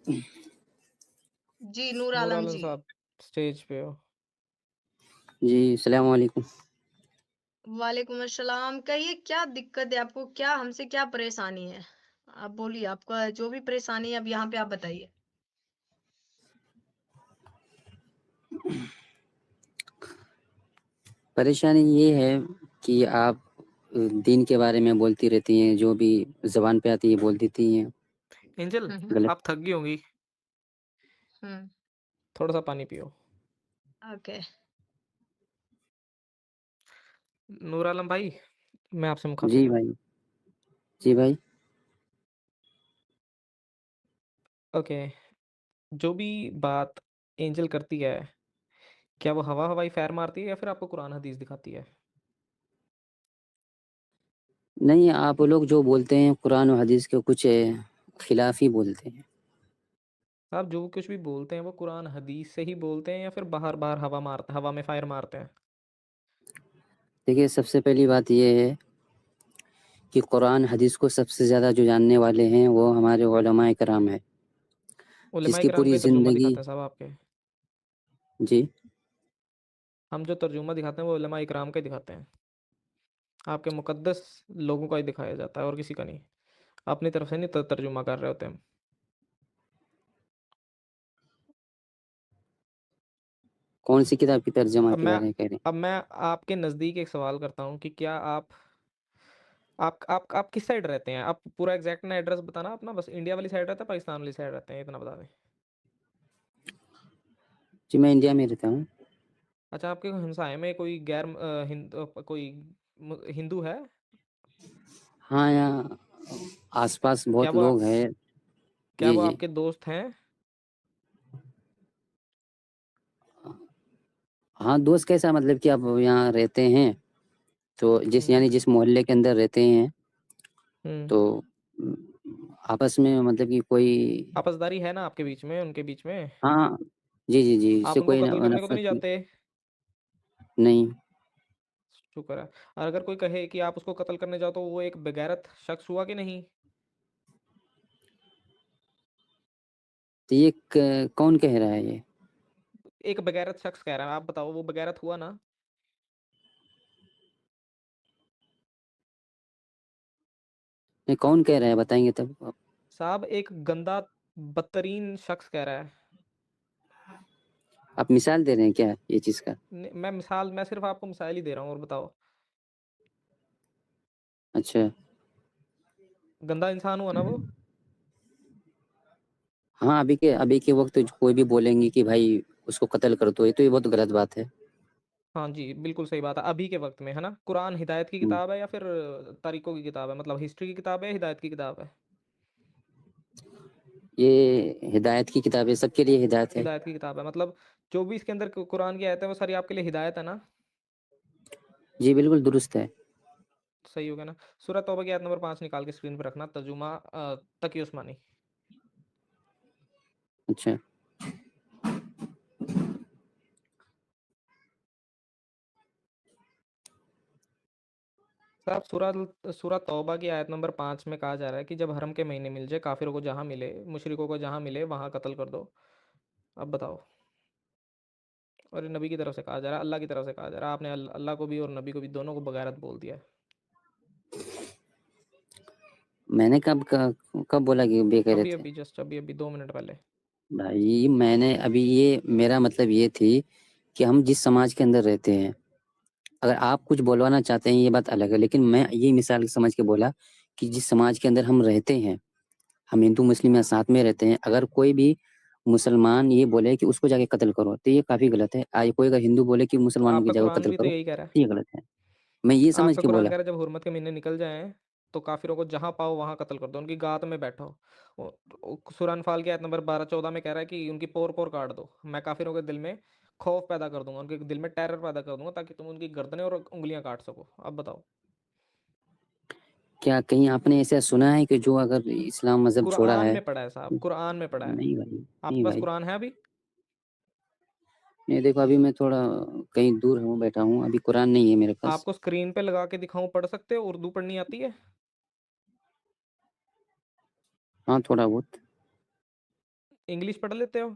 जी, नूर नूर आलम आलम जी। साहब स्टेज पे हो। जी, सलाम वालेकुम। वालेकुम अस्सलाम। कहिए क्या दिक्कत है आपको? क्या हमसे क्या परेशानी है? आप बोलिए, आपका जो भी परेशानी है अब यहाँ पे आप बताइए। परेशानी ये है कि आप दीन के बारे में बोलती रहती हैं, जो भी ज़ुबान पे आती है बोल देती हैं, एंजल, हुँ। गलत। आप थक गई होंगी, हुँ, थोड़ा-सा पानी पियो। ओके। नूर आलम भाई, मैं आपसे मुखातिब जी हूँ। भाई, जी भाई। ओके, जो भी बात एंजल करती है, क्या वो हवा-हवाई फैर मारती है या फिर आपको कुरान हदीस दिखाती है? नहीं, आप लोग जो बोलते हैं कुरान और हदीस के कुछ खिलाफ ही बोलते हैं। आप जो कुछ भी बोलते हैं वो कुरान हदीस से ही बोलते हैं या फिर बाहर-बाहर हवा में फायर मारते हैं? देखिए, सबसे पहली बात ये है कि कुरान हदीस को सबसे ज़्यादा जो जानने वाले हैं, वो हमारे उलमाए कराम हैं, उलमाए जिसकी किराम का पूरी ही तर्जुमा ज़िंदगी। दिखाते हैं साहब आपके। जी, हम जो तर्जुमा दिखाते हैं वो उलमाए किराम का ही दिखाते हैं। आपके मुक़द्दस लोगों का ही दिखाया जाता है और किसी का नहीं। अपनी तरफ से नहीं तर्जुमा कर रहे होते हम। कौन-सी किताब की तर्जमा अब के मैं बारे में कह रहे हैं? अब मैं आपके नज़दीक एक सवाल करता हूँ कि क्या आप किस साइड रहते हैं? आप पूरा एग्ज़ैक्ट ना एड्रेस बताना अपना, बस इंडिया वाली साइड रहते हैं, पाकिस्तान वाली साइड रहते हैं, इतना बता दें। जी, मैं इंडिया में रहता हूँ। अच्छा, आपके हमसाये में कोई कोई हिंदू है? हाँ, यहाँ आस-पास क्या बहुत वो लोग हैं। क्या जी, वो जी। आपके दोस्त हैं? हाँ, दोस्त कैसा, मतलब कि आप यहाँ रहते हैं, तो हुँ, जिस मोहल्ले के अंदर रहते हैं, हुँ। तो उम, आपस में मतलब कि कोई। आपसदारी है ना आपके बीच में, उनके बीच में? हाँ, जी, जी, जी, आप इससे उनको कोई कत्ल करने को तो नफ़रत नहीं नहीं। जाते? नहीं, शुक्र है। और अगर कोई कहे कि आप उसको कत्ल करने जाओ तो वो एक बेगैरत शख्स हुआ कि नहीं? तो ये क कौन कह रहा है ये? एक बेगैरत शख्स कह रहा है, आप बताओ वो बेगैरत हुआ ना? नहीं, कौन कह रहा है बताएँगे तब आप। साहब एक गंदा बदतरीन शख्स कह रहा है। आप मिसाल दे रहे हैं क्या ये चीज़ का? मैं सिर्फ़ आपको मिसाल ही दे रहा हूँ और बताओ। अच्छा। गंदा इंसान हुआ ना वो? हाँ, अभी के वक़्त कोई भी बोलेंगे कि भाई उसको कत्ल कर दो, ये बहुत गलत बात है। हाँ जी, बिल्कुल सही बात है, अभी के वक़्त में, है ना? कुरान हिदायत की हुँ, किताब है या फिर तारीख़ों की किताब है? मतलब हिस्ट्री की किताब है या हिदायत की किताब है? ये हिदायत की किताब है, सबके लिए हिदायत है। हिदायत की किताब है, मतलब जो भी इसके अंदर कुरान की आयत है वो सारी आपके लिए हिदायत है ना? जी, बिल्कुल दुरुस्त है। सही हो गया ना? सूरह तौबा की आयत नंबर 5 निकाल के स्क्रीन पे रखना, तर्जुमा तकी उस्मानी। अच्छा। साहब सूरह तौबा की आयत नंबर 5 में कहा जा रहा है कि जब हरम के महीने मिल जाए, काफ़िरों को जहाँ मिले, मुशरिकों को जहाँ मिले, वहाँ कत्ल कर दो। अब बताओ। और ये नबी की तरफ से कहा जा रहा है, अल्लाह की तरफ से कहा जा रहा है। आपने अल्लाह को भी और नबी को भी दोनों को बगैरत बोल दिया है। मैंने कब बोला कि बेगैरत है? अभी-अभी जस्ट अभी-अभी 2 मिनट पहले। भाई मैंने अभी ये मेरा मतलब ये थी कि हम जिस समाज के अंदर रहते हैं, अगर आप कुछ बुलवाना चाहते हैं ये बात अलग है, लेकिन मैं ये मिसाल समझ के बोला कि जिस समाज के अंदर हम रहते हैं, हम हिंदू मुस्लिम यहाँ साथ में रहते हैं, अगर कोई भी मुसलमान ये बोले कि उसको जाके कत्ल करो, तो ये काफ़ी गलत है। कोई अगर हिंदू बोले कि तो मुसलमानों की आपका जगह कुरान कत्ल भी तो करो, यही कह रहा है। तो ये गलत है। मैं ये समझ आपका के कुरान बोला। कह रहा है जब हुर्मत के महीने निकल जाएँ, तो काफ़िरों को जहाँ पाओ वहाँ कत्ल कर दो, उनकी गात में बैठो। सूरह अनफ़ाल की आयत नंबर 12-14 में कह रहा है कि उनकी पोर-पोर काट दो। मैं काफ़िरों के दिल में खौफ पैदा कर दूँगा, उनके दिल में टेरर पैदा कर दूँगा ताकि तुम उनकी गर्दनें और उँगलियाँ काट सको। अब बताओ। क्या कहीं आपने ऐसा सुना है कि जो अगर इस्लाम मज़हब छोड़ा कुरान है। में पढ़ा है साहब, कुरान में पढ़ा है। नहीं भाई, आपके नहीं पास भाई। कुरान है अभी? नहीं, देखो अभी मैं थोड़ा कहीं दूर हूँ, बैठा हूँ, अभी कुरान नहीं है मेरे पास। आपको स्क्रीन पे लगा के दिखाऊँ, पढ़ सकते हो? उर्दू पढ़नी आती है? हाँ, थोड़ा बहुत। इंग्लिश पढ़ लेते हो?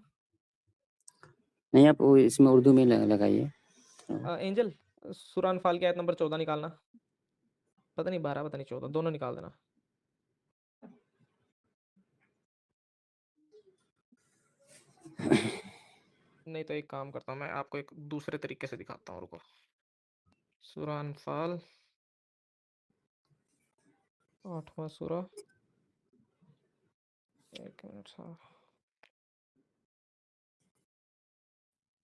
नहीं, आप वो इसमें उर्दू में लगाइए। एंजल, सूरह अनफाल की आयत नंबर 14 निकालना। पता नहीं 12, पता नहीं 14, दोनों निकाल देना। नहीं तो एक काम करता हूँ, मैं आपको एक दूसरे तरीके से दिखाता हूँ, रुको। सूरह अनफाल 8वां सूरह, एक मिनट साहब।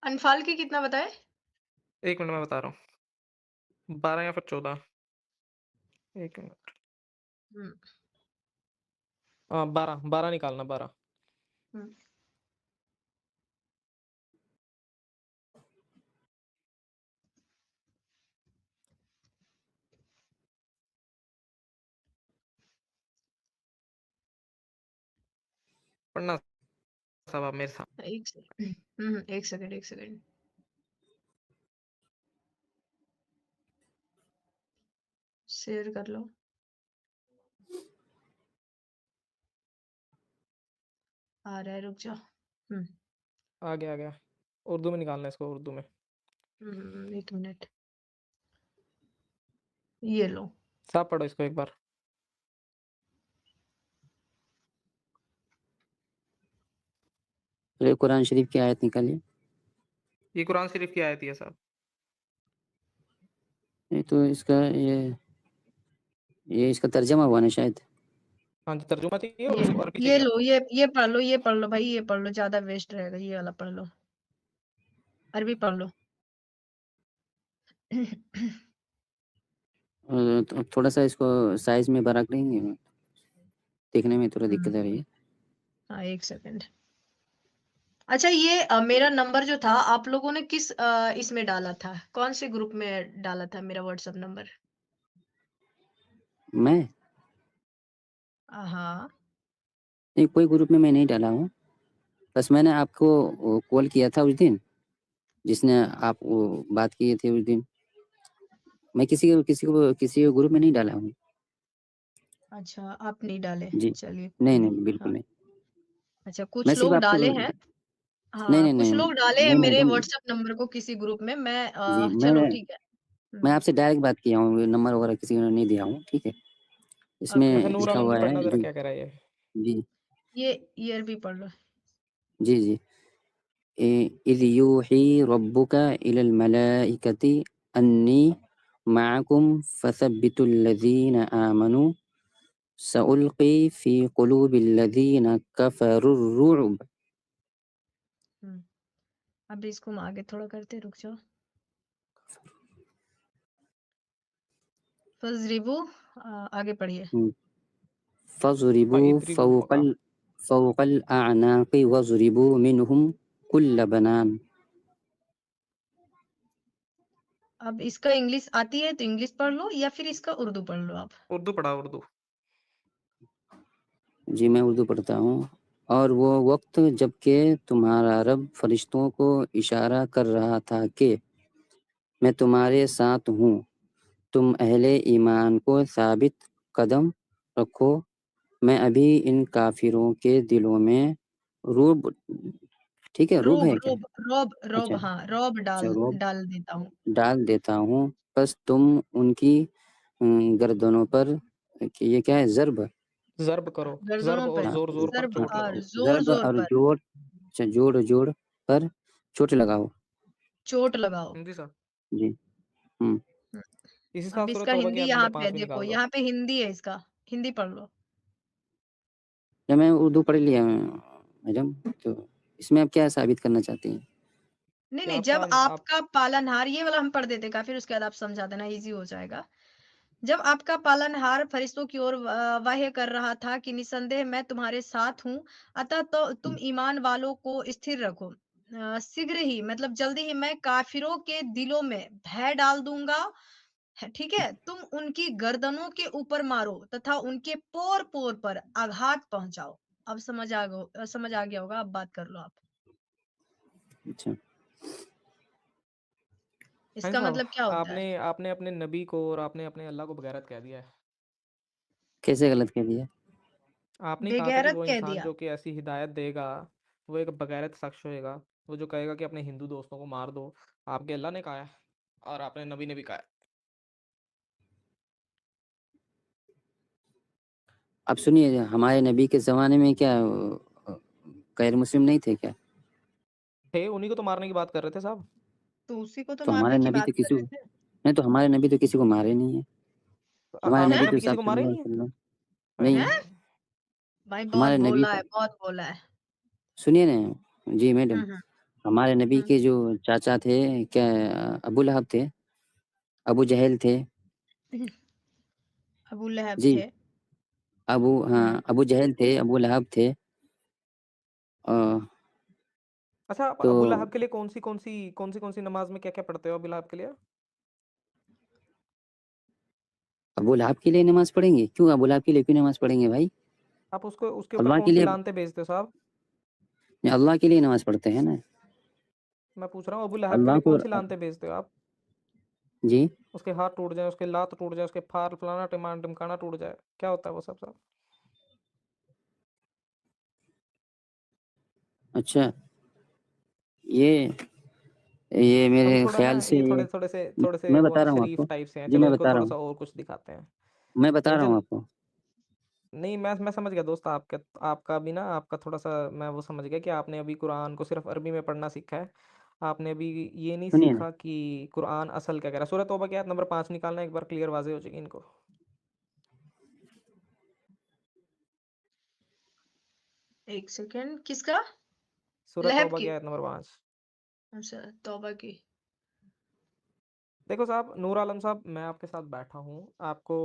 अनफाल की कितना बताए? एक मिनट, मैं बता रहा हूँ, 12 या फिर 14। एक मिनट। हम्म, हाँ, 12 निकालना, 12। हम्म। पढ़ना साहब आप मेरे साथ। एक सेकंड, एक सेकंड, एक सेकंड। शेयर कर लो। आ रहा है, रुक जाओ। आ गया, आ गया। उर्दू में निकालना है इसको, उर्दू में। एक मिनट, ये लो। साहब पढ़ो इसको एक बार। तो ये कुरान शरीफ की आयत निकालिए। ये कुरान शरीफ की आयत ही है साहब। ये तो इसका ये इसका तर्जमा हुआ ना शायद। हाँ जी, तर्जुमा चाहिए ये और अरबी ये चाहिए लो, आपको? ये पढ़ लो, ये पढ़ लो भाई, ये पढ़ लो, ज्यादा वेस्ट रहेगा, ये वाला पढ़ लो। अरबी पढ़ लो। तो थोड़ा सा इसको साइज में बड़ा करेंगे, देखने में थोड़ा दिक्कत आ रही है। हाँ, एक सेकंड। अच्छा, ये मेरा नंबर जो था, आप लोगों ने किस इसमें डाला था, कौन से ग्रुप में डाला था मेरा व्हाट्सएप नंबर? मैं हाँ। नहीं, कोई ग्रुप में मैं नहीं डाला हूँ। बस मैंने आपको कॉल किया था उस दिन, जिसने आप वो बात किए थे उस दिन। मैं किसी को ग्रुप में नहीं डाला हूँ। अच्छा, आप नहीं डाले, जी, चलिए कोई नहीं नहीं। नहीं, बिल्कुल हाँ, नहीं। अच्छा, मैं कुछ सिर्फ लोग आपको डाले हैं। नहीं हाँ, नहीं कुछ नहीं लोग डाले हैं नहीं मेरे मैडम व्हाट्सएप नंबर को किसी ग्रुप में। मैं जी, चलो ठीक है। मैं आपसे डायरेक्ट बात किया हूँ, नंबर वगैरह किसी ने नहीं दिया हूँ, ठीक है। अच्छा, इसमें नूर लिखा आलम हुआ जी है पढ़ना जरा जी। क्या कह रहा है ये। जी ये ईयर भी पढ़ लो। जी जी। इज़ यूही रब्बुका इलल मलाइकति अन्नी माअकुम फसब्बितुल लज़ीना आमनू सउल्क़ी फ़ी क़ुलूबिल लज़ीना कफ़रुर रुअब। हम्म, अब इसको हम आगे थोड़ा करते, रुक जाओ। फजरिबू, आगे पढ़िए। फज़रिबू हाँ, इदरिबू होगा। फ़ौक़ल अअनाक़ि वज़रिबू मिनहुम कुल्ल बनान। अब इसका इंग्लिश आती है तो इंग्लिश पढ़ लो, या फिर इसका उर्दू पढ़ लो आप। उर्दू पढ़ा, उर्दू। जी, मैं उर्दू पढ़ता हूँ। और वो वक्त जबकि तुम्हारा रब फरिश्तों को इशारा कर रहा था कि मैं तुम्हारे साथ हूँ, तुम अहले ईमान को साबित कदम रखो। मैं अभी इन काफिरों के दिलों में रूब, ठीक है, रूब रोब है क्या? रोब रोब रोब, अच्छा हाँ, रोब अच्छा, डाल रूब डाल देता हूँ। डाल देता हूँ। बस तुम उनकी गर्दनों पर, कि ये क्या है, ज़र्ब, ज़र्ब करो। ज़र्ब गर्दनों और पे, हाँ, जोर जोर पर जर्ब चोट और लगाओ। जोर ज़र्ब जोर और पर जोड़, अच्छा, जोड़ जोड़ पर चोट लगाओ। चोट लगाओ। हिंदी साहब। जी। हम्म हम्म, इसी अब साहब सूरह इसका तौबा की हिंदी आयत यहाँ नंबर पे 5 भी देखो, निकाल दो। यहाँ पे हिंदी है इसका, हिंदी पढ़ लो। या मैं उर्दू पढ़ लिया मैडम, तो इसमें आप क्या साबित करना चाहती हैं? नहीं कि नहीं, आपका जब आप आपका पालनहार, ये वाला हम पढ़ देते का, फिर उसके बाद आप समझा देना, इजी हो जाएगा। जब आपका पालनहार फरिश्तों की ओर वाह्य कर रहा था कि निसंदेह मैं तुम्हारे साथ हूँ, अतः तो तुम ईमान वालों को स्थिर रखो। शीघ्र ही, मतलब जल्दी ही, मैं काफिरों के दिलों में भय डाल दूंगा। ठीक है, तुम उनकी गर्दनों के ऊपर मारो तथा उनके पोर पोर पर आघात पहुंचाओ। अब समझ आ गया होगा, अब बात कर लो आप। अच्छा, हाँ इसका साहब, मतलब क्या होता है? आपने आपने अपने नबी को और आपने अपने अल्लाह को बगैरत कह दिया है। कैसे गलत कह दिया? आपने कहा था कि बेगैरत वो कह इंसान दिया। जो कि ऐसी हिदायत देगा वो एक बगैरत शख्स होएगा, वो जो कहेगा कि अपने हिंदू दोस्तों को मार दो। आपके अल्लाह ने कहा है और आपने नबी ने भी कहा है। अब सुनिए, हमारे नबी के ज़माने में क्या गैर मुस्लिम नहीं थे क्या? थे, उन्हीं को तो मारने की बात कर रहे थे साहब। तो उसी को तो तो हमारे मारने की नबी बात तो कर किसी रहे को थे। नहीं, तो हमारे नबी तो किसी को मारे नहीं है। तो हमारे आपके नबी हैं? तो नबी किसी साहब को मारे सल्लल्लाहु नहीं है? अलैहि वसल्लम अरे नहीं, हैं? भाई बहुत हमारे नबी बोला है, तो बहुत बोला है। सुनिए ना जी मैडम, हम्म हमारे नबी हम्म के जो चाचा थे क्या, अबू लहब थे, अबू जहल थे हम्म। अबू लहब जी, थे। हाँ, अबू जहल थे, अबू लहब थे। अ, अच्छा, आप तो अबू लहब के लिए कौन सी नमाज में क्या क्या पढ़ते हो अबू लहब के लिए? अबू लहब के लिए नमाज पढ़ेंगे क्यों? अबू लहब के लिए क्यों नमाज पढ़ेंगे भाई? आप उसको उसके ऊपर अल्लाह कौन के सी लिए, लानतें भेजते हो साहब? अल्लाह के लिए नमाज पढ़ते हैं ना। मैं पूछ रहा हूँ अबू लहब के अल्लाह लिए को कौन सी लानतें भेजते हो आप? जी, उसके हाथ टूट जाए, उसके लात टूट जाए, उसके फार फलाना टिमकाना टूट जाए, क्या होता है वो सब साहब? अच्छा, ये ये अभी मेरे थोड़ा ना ख्याल से ये थोड़े से मैं वो बता रहा हूँ शरीफ आपको। टाइप से हैं, जी चलो मैं इनको बता रहा थोड़ा हूँ, सा और कुछ दिखाते हैं। मैं बता ये रहा जो हूँ आपको। नहीं, मैं समझ गया दोस्त, आपका भी ना, आपका थोड़ा सा मैं वो समझ गया कि आपने अभी कुरान को सिर्फ अरबी में पढ़ना सीखा है। आपने अभी ये नहीं सुनिए ना, सीखा कि कुरान असल क्या कह रहा है। सूरह तौबा की आयत नंबर 5 निकालना, एक बार क्लियर वाजे हो जाएगी इनको। एक सेकेंड, किसका? सूरह लहब तौबा की की? आयत नंबर 5। अच्छा, तौबा की। देखो साहब, नूर आलम साहब, मैं आपके साथ बैठा हूँ, आपको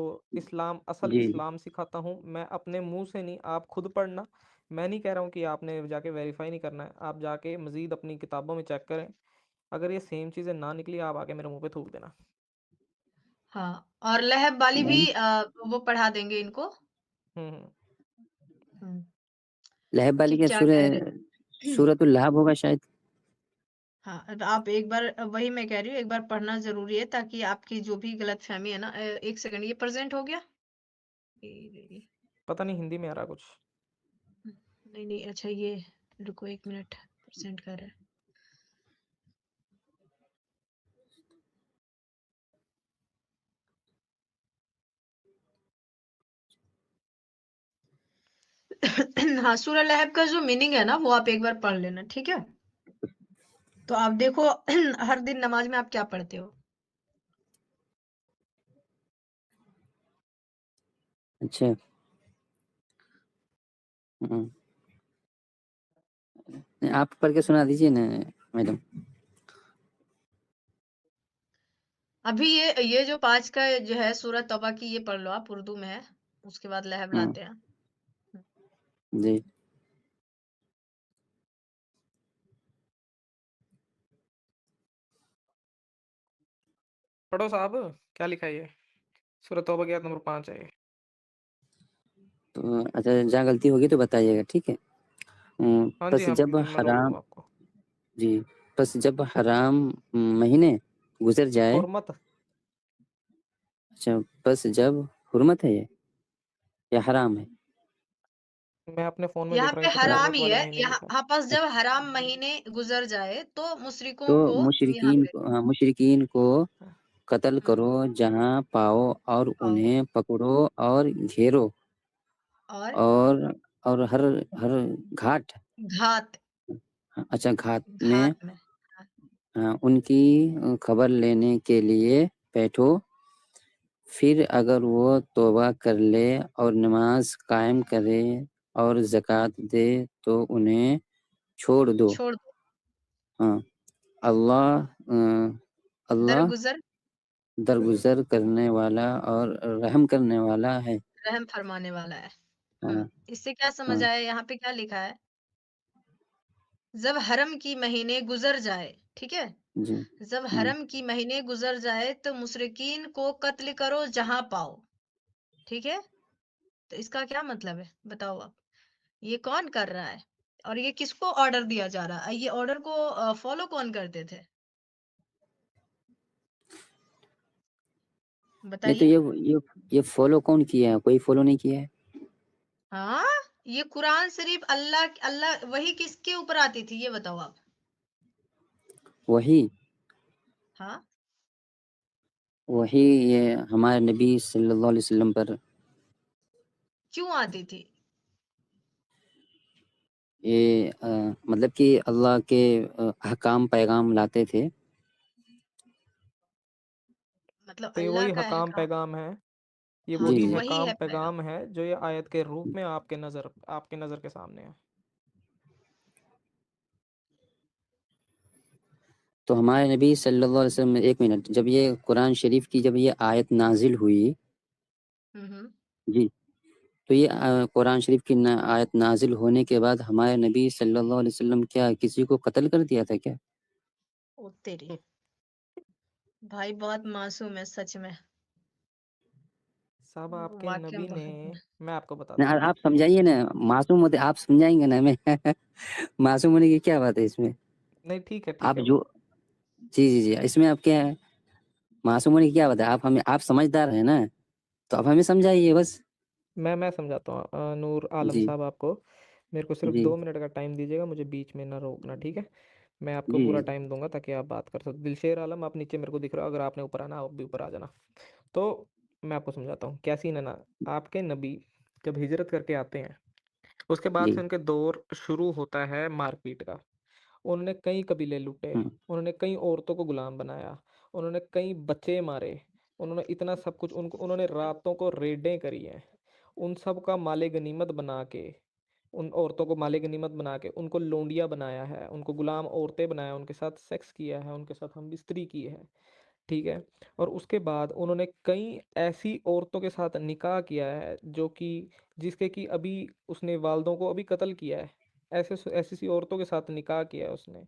असल जी इस्लाम सिखाता हूँ मैं अपने मुंह से नहीं, आप खुद पढ़ना। मैं नहीं कह रहा हूँ कि आपने जाके वेरीफाई नहीं करना है, आप जाके मजीद अपनी किताबों में चेक करें। अगर ये सेम चीज़ें ना निकली, आप आके मेरे मुंह पे थूक देना। हाँ, और लहब वाली भी नहीं, वो पढ़ा देंगे इनको। हम्म। हम्म, लहब वाली कि क्या क्या कह सूरह, रहे। सूरतुल लहब होगा शायद। हाँ, आप एक बार वही मैं कह रही हूँ, एक बार पढ़ना जरूरी है ताकि आपकी जो भी गलत फहमी है ना। एक सेकंड, ये प्रेजेंट हो गया? ये- पता नहीं हिंदी में आ रहा कुछ। नहीं नहीं, अच्छा ये, रुको एक मिनट, प्रेजेंट कर रहा है। हाँ, सूरह लहब का जो मीनिंग है ना, वो आप एक बार पढ़ लेना, ठीक है? तो आप देखो हर दिन नमाज में आप क्या पढ़ते हो? अच्छा, हाँ, नहीं, आप पढ़ के सुना दीजिए ना मैडम। अभी ये जो 5 का जो है सूरह तौबा की, ये पढ़ लो आप, उर्दू में है। उसके बाद लहब हाँ लाते हैं। जी, पढ़ो साहब, क्या लिखा है ये? सूरह तौबा की आयत नंबर 5 है ये। तो अच्छा, जहाँ गलती होगी तो बताइएगा, ठीक है। हाँ जी बस हाँ, जब बिल्कुल मैं रोक हराम, दूंगा आपको। जी, बस जब हराम महीने गुजर जाए, हुर्मत। अच्छा, बस जब हुर्मत है ये या हराम है? मैं अपने फ़ोन में यहाँ देख रहा पे हूँ, इस पे तो हराम हुर्मत ही वाले है, महीने यहाँ लिखा है। हाँ, बस जब हराम महीने गुजर जाए तो मुशरिकों तो को यहाँ मुशरिकीन पे। को, हाँ, मुशरिकीन को कत्ल हम्म, करो जहाँ पाओ, और आओ, उन्हें पकड़ो और घेरो, और और हर हर घाट, घात, अच्छा, घात में, घात में। हाँ, उनकी खबर लेने के लिए बैठो। फिर अगर वो तौबा कर ले और नमाज कायम करे और ज़कात दे तो उन्हें छोड़ दो। छोड़ दो। हाँ, अल्लाह अल्लाह दरगुजर, दरगुजर करने वाला और रहम करने वाला है। रहम फरमाने वाला है। हाँ इससे क्या समझ हाँ आया? यहाँ पे क्या लिखा है? जब हरम की महीने गुजर जाए, ठीक है? जी, जब हरम की महीने गुजर जाए तो मुशरिकीन को कत्ल करो जहां पाओ, ठीक है? तो इसका क्या मतलब है, बताओ आप? ये कौन कर रहा है? और ये किसको ऑर्डर दिया जा रहा है? ये ऑर्डर को फॉलो कौन करते थे, नहीं तो बताइए? ये फॉलो कौन किया है? कोई फॉलो नहीं किया है। हाँ, ये कुरान शरीफ अल्लाह अल्लाह वही किसके ऊपर आती थी ये बताओ आप? वही हाँ? वही ये हमारे नबी सल्लल्लाहु अलैहि वसल्लम पर क्यों आती थी? ये मतलब कि अल्लाह के अहकाम पैगाम लाते थे। मतलब तो ये अल्लाह वही का हकाम अहकाम। पैगाम है, ये हाँ, जी, वही तो जी। वही हकाम है पैगाम। पैगाम है जो ये आयत के रूप में आपके नज़र के सामने है। तो हमारे नबी सल्लल्लाहु अलैहि वसल्लम, एक मिनट, जब ये कुरान शरीफ की जब ये आयत नाजिल हुई, हुँ। जी, तो ये कुरान शरीफ की आयत नाजिल होने के बाद हमारे नबी सल्लल्लाहु अलैहि वसल्लम क्या किसी को कत्ल कर दिया था क्या? ओ तेरी! भाई बहुत मासूम है सच में। साहब आपके वाक़ई में नबी ने, बहुत मैं आपको ना, बताता हूँ। आप समझाइए ना, मासूम होते आप समझाएंगे ना हमें। मासूम होने की क्या बात है इसमें? नहीं ठीक आप है। जो, जी जी जी, इसमें आप क्या है, मासूम होने की क्या बात है? आप हमें, आप समझदार हैं ना, तो आप हमें समझाइए बस। मैं समझाता हूँ नूर आलम जी साहब आपको। मेरे को सिर्फ जी 2 मिनट का टाइम दीजिएगा, मुझे बीच में ना रोकना, ठीक है? मैं आपको जी पूरा जी टाइम दूंगा ताकि आप बात कर सको। दिलशेर आलम आप नीचे मेरे को दिख रहा हो, अगर आपने ऊपर आना आप भी ऊपर आ जाना। तो मैं आपको समझाता हूँ क्या सीन है ना। आपके नबी जब हिजरत करके आते हैं, उसके बाद से जी। उनके दौर शुरू होता है मारपीट का। उन्होंने कई कबीले लूटे, हम्म, उन्होंने कई औरतों को गुलाम बनाया, उन्होंने कई बच्चे मारे, उन्होंने इतना सब कुछ, उन्होंने रातों को रेडें करी हैं। उन सब का माले गनीमत बना के, उन औरतों को माले गनीमत बना के उनको लोंडिया बनाया है, उनको गुलाम औरतें बनाया, उनके साथ सेक्स किया है, उनके साथ हम बिस्तरी की है, ठीक है? और उसके बाद उन्होंने कई ऐसी औरतों के साथ निकाह किया है जो कि, जिसके कि अभी उसने वालदों को अभी कत्ल किया है। ऐसे ऐसी सी औरतों के साथ निकाह किया है उसने।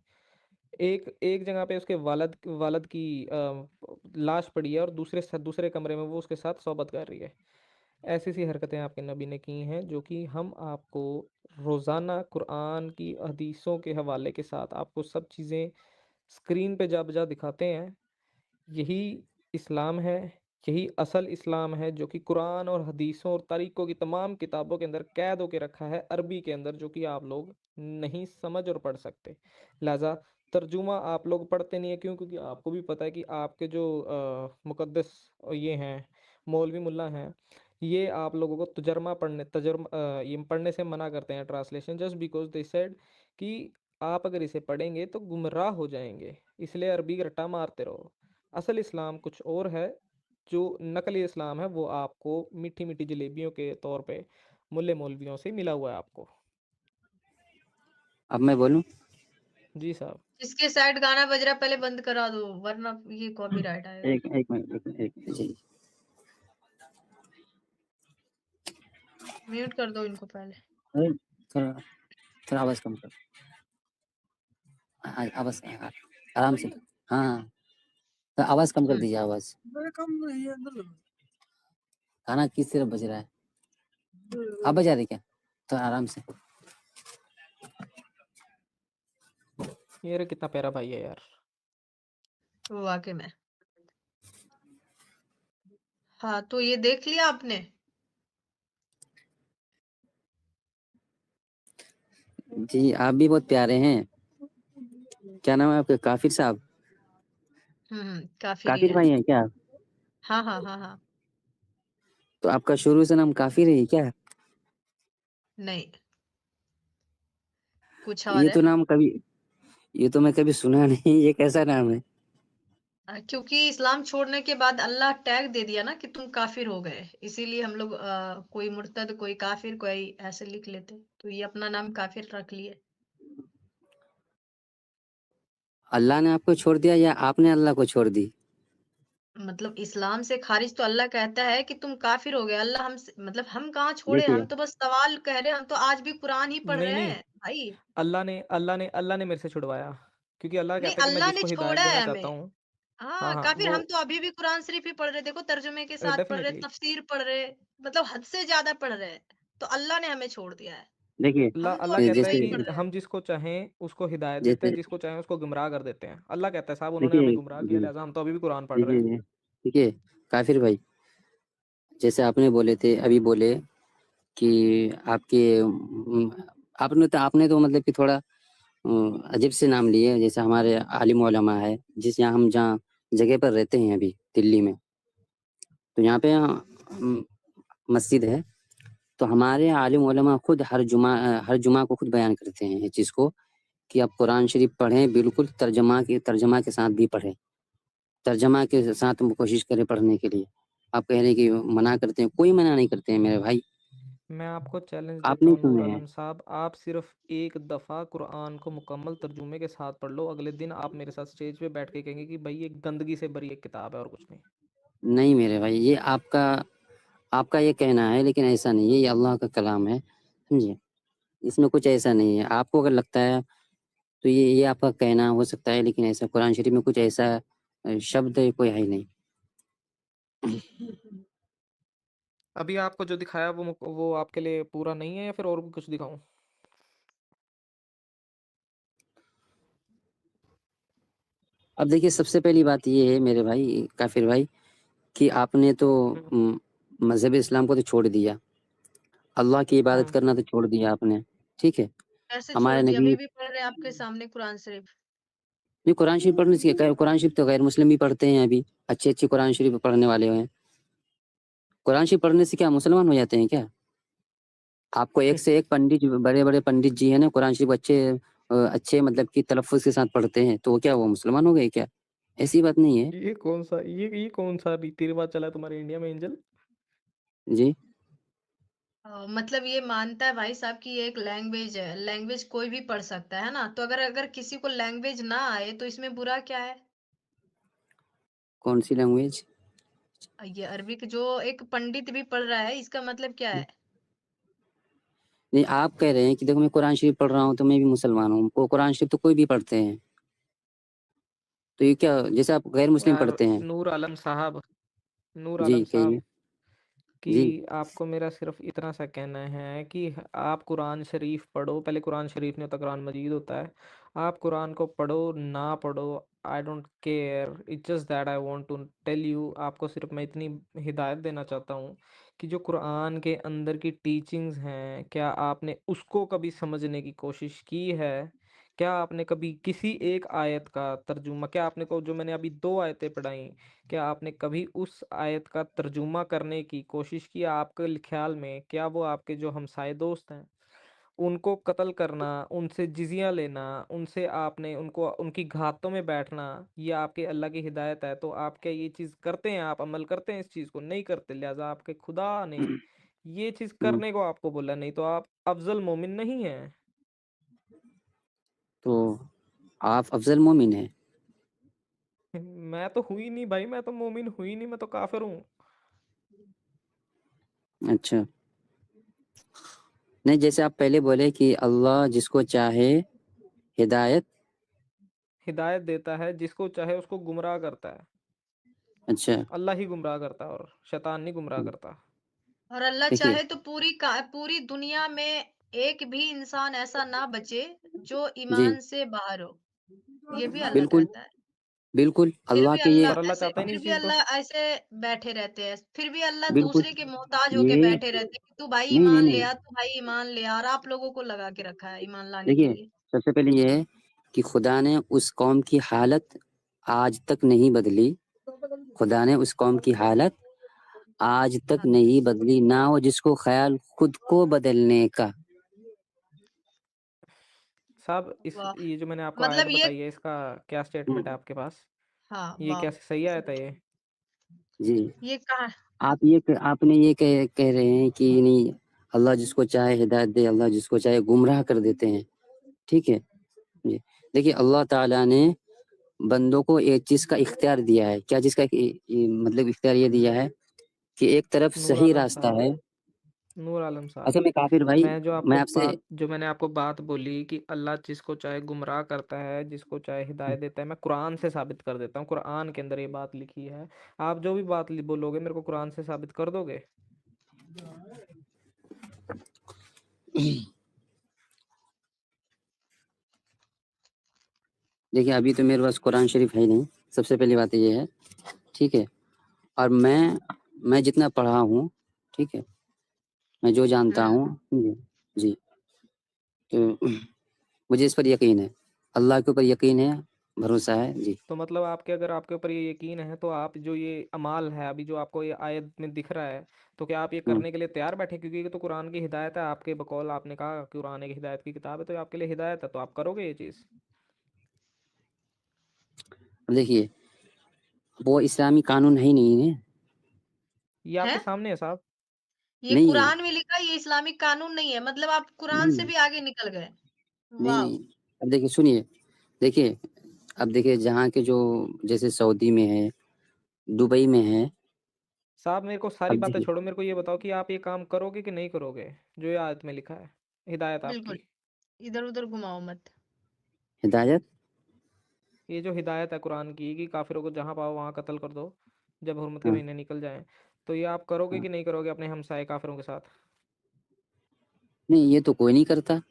एक एक जगह पे उसके वालद वालद की लाश पड़ी है और दूसरे कमरे में वो उसके साथ सौबत कर रही है। ऐसी सी हरकतें आपके नबी ने की हैं जो कि हम आपको रोज़ाना कुरान की हदीसों के हवाले के साथ आपको सब चीज़ें स्क्रीन पे जा बजा दिखाते हैं। यही इस्लाम है, यही असल इस्लाम है जो कि कुरान और हदीसों और तारीखों की तमाम किताबों के अंदर कैद होके रखा है अरबी के अंदर, जो कि आप लोग नहीं समझ और पढ़ सकते। लिहाजा तर्जुमा आप लोग पढ़ते नहीं है, क्यों? क्योंकि आपको भी पता है कि आपके जो मुकद्दस ये हैं, मौलवी मुल्ला हैं, ये आप लोगों को ये पढ़ने से मना करते हैं, translation, just because they said कि आप अगर इसे पढ़ेंगे तो गुमराह हो जाएंगे, इसलिए अरबी रट्टा मारते रहो। असल इस्लाम कुछ और है। जो नकली इस्लाम है वो आपको मीठी मीठी जलेबियों के तौर पे मुल्ले मौलवियों से मिला हुआ है आपको। अब मैं बोलूं? जी साहब। जिसके साइड गाना बज रहा है पहले बंद करा दो वरना ये कॉपीराइट आएगा। एक एक मिनट, एक मिनट, जी। म्यूट कर दो इनको पहले। अरे, थोड़ा थोड़ा आवाज कम कर, आवाज आराम से, हाँ हाँ, तो आवाज कम कर हुँ। दीजिए, आवाज गाना किस तरह बज रहा है, आप बजा रहे क्या? तो आराम से। ये रे कितना प्यारा भाई है यार। वाक़ई में। हाँ, तो ये देख लिया आपने? जी, आप भी बहुत प्यारे हैं। क्या नाम है आपका? काफिर साहब? काफ़िर ही काफिर है। भाई हैं क्या आप? हाँ। तो आपका शुरू से नाम काफिर है क्या? नहीं, कुछ और ये है। तो नाम कभी, ये तो मैं कभी सुना नहीं, ये कैसा नाम है? क्योंकि इस्लाम छोड़ने के बाद अल्लाह टैग दे दिया ना कि तुम काफ़िर हो गए। इसीलिए हम लोग कोई मुर्तद, कोई काफ़िर, कोई ऐसे लिख लेते। तो ये अपना नाम काफ़िर रख लिए। अल्लाह ने आपको छोड़ दिया या आपने अल्लाह को छोड़ दी? मतलब इस्लाम से खारिज तो अल्लाह कहता है कि तुम काफ़िर हो गए। अल्लाह हमसे मतलब हम कहाँ छोड़े, देखिए, हम तो बस सवाल कह रहे हैं, हम तो आज भी कुरान ही पढ़ नहीं रहे नहीं, हैं भाई। अल्लाह ने मेरे से छुड़वाया, क्योंकि अल्लाह नहीं, कहता है कि मैं अल्लाह ने जिसको हिदायत छोड़ा है देना चाहता हमें। हूँ। हाँ हाँ, हाँ काफ़िर वो हम तो अभी भी कुरान शरीफ ही पढ़ रहे हैं। देखो तर्जुमे के साथ पढ़ रहे, डेफिनेटली तफसीर पढ़ रहे, मतलब हद से ज़्यादा पढ़ रहे हैं। तो अल्लाह ने हमें छोड़ दिया है। देखिए, हम तो अल्लाह अभी भी कहता है वही कि जैसे, पढ़ रहे हैं। हम जिसको चाहें उसको हिदायत देते हैं, जैसे, जिसको चाहें उसको गुमराह कर देते हैं। अल्लाह कहता है साहब उन्होंने हमें देखिए, गुमराह किया, जी, लिहाजा हम तो अभी भी कुरान पढ़ रहे हैं। देखिए, देखिए, काफिर भाई, जैसे आपने बोले थे, अभी बोले कि आपने तो मतलब कि थोड़ा अजीब से नाम लिए, जैसे हमारे आलिम उलमा है, हम जहाँ जगह पर रहते हैं अभी दिल्ली में, तो यहाँ पे मस्जिद है, तो हमारे आलिम उलमा खुद हर जुमा को खुद बयान करते हैं इस चीज़ को कि आप कुरान शरीफ पढ़ें, बिल्कुल तर्जमा के साथ भी पढ़ें, तर्जमा के साथ हम कोशिश करें पढ़ने के लिए। आप कह रहे हैं कि मना करते हैं, कोई मना नहीं करते हैं मेरे भाई। मैं आपको चैलेंज आप देता नहीं हूँ सुन नूर रहे हैं। आलम साहब, आप सिर्फ एक दफ़ा कुरान को मुकम्मल तर्जुमे के साथ पढ़ लो, अगले दिन आप मेरे साथ स्टेज पे बैठ के कहेंगे कि भाई ये गंदगी से भरी एक किताब है और कुछ नहीं। नहीं मेरे भाई, ये आपका ये कहना है, लेकिन ऐसा नहीं है, ये अल्लाह का कलाम है, समझिए। इसमें कुछ ऐसा नहीं है। आपको अगर लगता है तो ये आपका कहना हो सकता है, लेकिन ऐसा कुरान शरीफ में कुछ ऐसा शब्द कोई है ही नहीं। अभी आपको जो दिखाया वो आपके लिए पूरा नहीं है या फिर और भी कुछ दिखाऊं? अब देखिए, सबसे पहली बात ये है मेरे भाई काफिर भाई, कि आपने तो मजहब इस्लाम को तो छोड़ दिया, अल्लाह की इबादत करना तो छोड़ दिया आपने, ठीक है। कैसे छोड़ हमारे दिया? नबी अभी भी पढ़ रहे हैं आपके सामने कुरान शरीफ। नहीं, कुरान शरीफ पढ़ने से कुरान शरीफ तो गैर मुस्लिम भी पढ़ते हैं अभी, अच्छे कुरान शरीफ पढ़ने वाले हैं। कुरान शरीफ पढ़ने से क्या मुसलमान हो जाते हैं क्या? आपको एक से एक पंडित, बड़े बड़े पंडित जी है ना, कुरान शरीफ अच्छे मतलब कि तलफ़्फ़ुज़ के साथ पढ़ते हैं, तो क्या वो मुसलमान हो गए क्या? ऐसी बात नहीं है। ये कौन सा रीति रिवाज चला है तुम्हारे इंडिया में एंजल? जी। मतलब ये मानता है भाई साहब कि ये एक लैंग्वेज है, लैंग्वेज कोई भी पढ़ सकता है ना? तो अगर अगर किसी को लैंग्वेज ना आए तो इसमें बुरा क्या है? कौन सी लैंग्वेज? ये अरबिक जो एक पंडित भी पढ़ रहा है, इसका मतलब क्या है? नहीं, आप कह रहे हैं कि देखो मैं कुरान शरीफ पढ़ रहा हूँ तो मैं भी मुसलमान हूँ, वो कुरान शरीफ तो कोई भी पढ़ते हैं, तो ये क्या, जैसे आप गैर मुस्लिम यार पढ़ते हैं। नूर आलम साहब, नूर जी आलम कहिए। साहब, कि जी। आपको मेरा सिर्फ इतना सा कहना है कि आप कुरान शरीफ पढ़ो, पहले कुरान शरीफ नहीं होता, कुरान मजीद होता है। आप कुरान को पढ़ो ना पढ़ो, I don't care, it's just that I want to tell you, आपको सिर्फ मैं इतनी हिदायत देना चाहता हूँ कि जो कुरान के अंदर की टीचिंग्स हैं, क्या आपने उसको कभी समझने की कोशिश की है? क्या आपने कभी किसी एक आयत का तर्जुमा, क्या आपने को जो मैंने अभी 2 आयतें पढ़ाई, क्या आपने कभी उस आयत का तर्जुमा करने की कोशिश की? आपके ख्याल में क्या वो आपके जो हमसाए दोस्त हैं, उनको कत्ल करना, उनसे जिज़िया लेना, उनसे आपने उनको उनकी घातों में बैठना, ये आपके अल्लाह की हिदायत है? तो आप क्या ये चीज़ करते हैं? आप अमल करते हैं इस चीज़ को? नहीं करते, लिहाज़ा आपके खुदा ने ये चीज़ हुँ, करने को आपको बोला, नहीं तो आप अफ़ज़ल मोमिन नहीं हैं। तो आप अफ़ज़ल मोमिन हैं। मैं तो हुई नहीं भाई, मैं तो मोमिन हुई नहीं, मैं तो काफ़िर हूँ। अच्छा। नहीं, जैसे आप पहले बोले कि अल्लाह जिसको चाहे हिदायत। हिदायत देता है, जिसको चाहे उसको गुमराह करता है। अच्छा। अल्लाह ही गुमराह करता है और शैतान नहीं गुमराह करता। और अल्लाह देखिए। चाहे तो पूरी दुनिया में एक भी इंसान ऐसा ना बचे जो जी, ईमान से बाहर हो। ये भी अल्लाह बिल्कुल, चाहता है। बिल्कुल अल्लाह के ये पर अल्लाह चाहता ही नहीं फिर इस भी चीज़ को। अल्लाह ऐसे बैठे रहते हैं। फिर भी अल्लाह बिल्कुल दूसरे के मोहताज होके ये बैठे रहते हैं कि तू भाई नहीं, नहीं, ईमान ले नहीं। आ, तू भाई ईमान ले आ, और आप लोगों को लगा के रखा है ईमान लाने के देखिए, लिए। सबसे पहले ये है कि खुदा ने उस कौम की हालत आज तक नहीं बदली। खुदा ने उस कौम की हालत आज तक हाँ, नहीं बदली, ना हो जिसको ख़्याल खुद को बदलने का। साहब वाह! ये जो मैंने आपको आयत मतलब ये बताई है, इसका क्या स्टेटमेंट है हुँ, आपके पास? हाँ, ये वाह! क्या सही आयत है ये? जी। ये कहाँ आपने ये कह रहे हैं कि नहीं, अल्लाह जिसको चाहे हिदायत दे, अल्लाह जिसको चाहे गुमराह कर देते हैं, ठीक है? जी। देखिए, अल्लाह ताला ने बंदों को एक चीज़ का इख्तियार दिया है। क्या चीज़ का मतलब इख्तियार ये दिया है कि एक तरफ नूर सही आलम रास्ता साहब, है। नूर आलम साहब, अच्छा मैं काफ़िर भाई, मैं आपसे जो मैंने आपको बात बोली कि अल्लाह जिसको चाहे गुमराह करता है, जिसको चाहे हिदायत देता है, मैं कुरान से साबित कर देता हूँ। कुरान के अंदर ये बात लिखी है। आप जो भी बात बोलोगे मेरे को कुरान से साबित कर दोगे? देखिए, अभी तो मेरे पास कुरान शरीफ है नहीं, सबसे पहली बात ये है, ठीक है? और मैं जितना पढ़ा हूँ, ठीक है? मैं जो जानता हम्म। हूँ जी, तो मुझे इस पर यकीन है, अल्लाह के ऊपर यकीन है, भरोसा है जी। तो मतलब अगर आपके ऊपर ये यकीन है तो आप जो ये अमाल है अभी जो आपको ये आयत में दिख रहा है, तो क्या आप ये हम्म, करने के लिए तैयार बैठे? क्योंकि ये तो कुरान की हिदायत है, आपके बकौल आपने कहा कुरान एक हिदायत की किताब है, तो ये आपके लिए हिदायत है, तो आप करोगे ये चीज़? अब देखिए, वो इस्लामी कानून है ही नहीं है, ये है आपके सामने है साहब। ये नहीं है, कुरान में लिखा है, ये इस्लामिक कानून नहीं है, मतलब आप कुरान से नहीं, भी आगे निकल गए। नहीं, वाह। नहीं। अब देखिए सुनिए, देखिए, अब देखिए जहाँ के जो जैसे सऊदी में है, दुबई में है, साहब मेरे को सारी अब बातें देखिए छोड़ो, मेरे को ये बताओ कि आप ये काम करोगे कि नहीं करोगे जो ये आयत में लिखा है, हिदायत बिल्कुल, आपकी। इधर उधर घुमाओ मत। हिदायत ये जो हिदायत है कुरान की कि काफिरों को जहाँ पाओ वहाँ कत्ल कर दो जब हुर्मत के हाँ, महीने निकल जाएं, तो ये आप करोगे हाँ, कि नहीं करोगे अपने हमसाए काफिरों के साथ? नहीं ये तो कोई नहीं करता,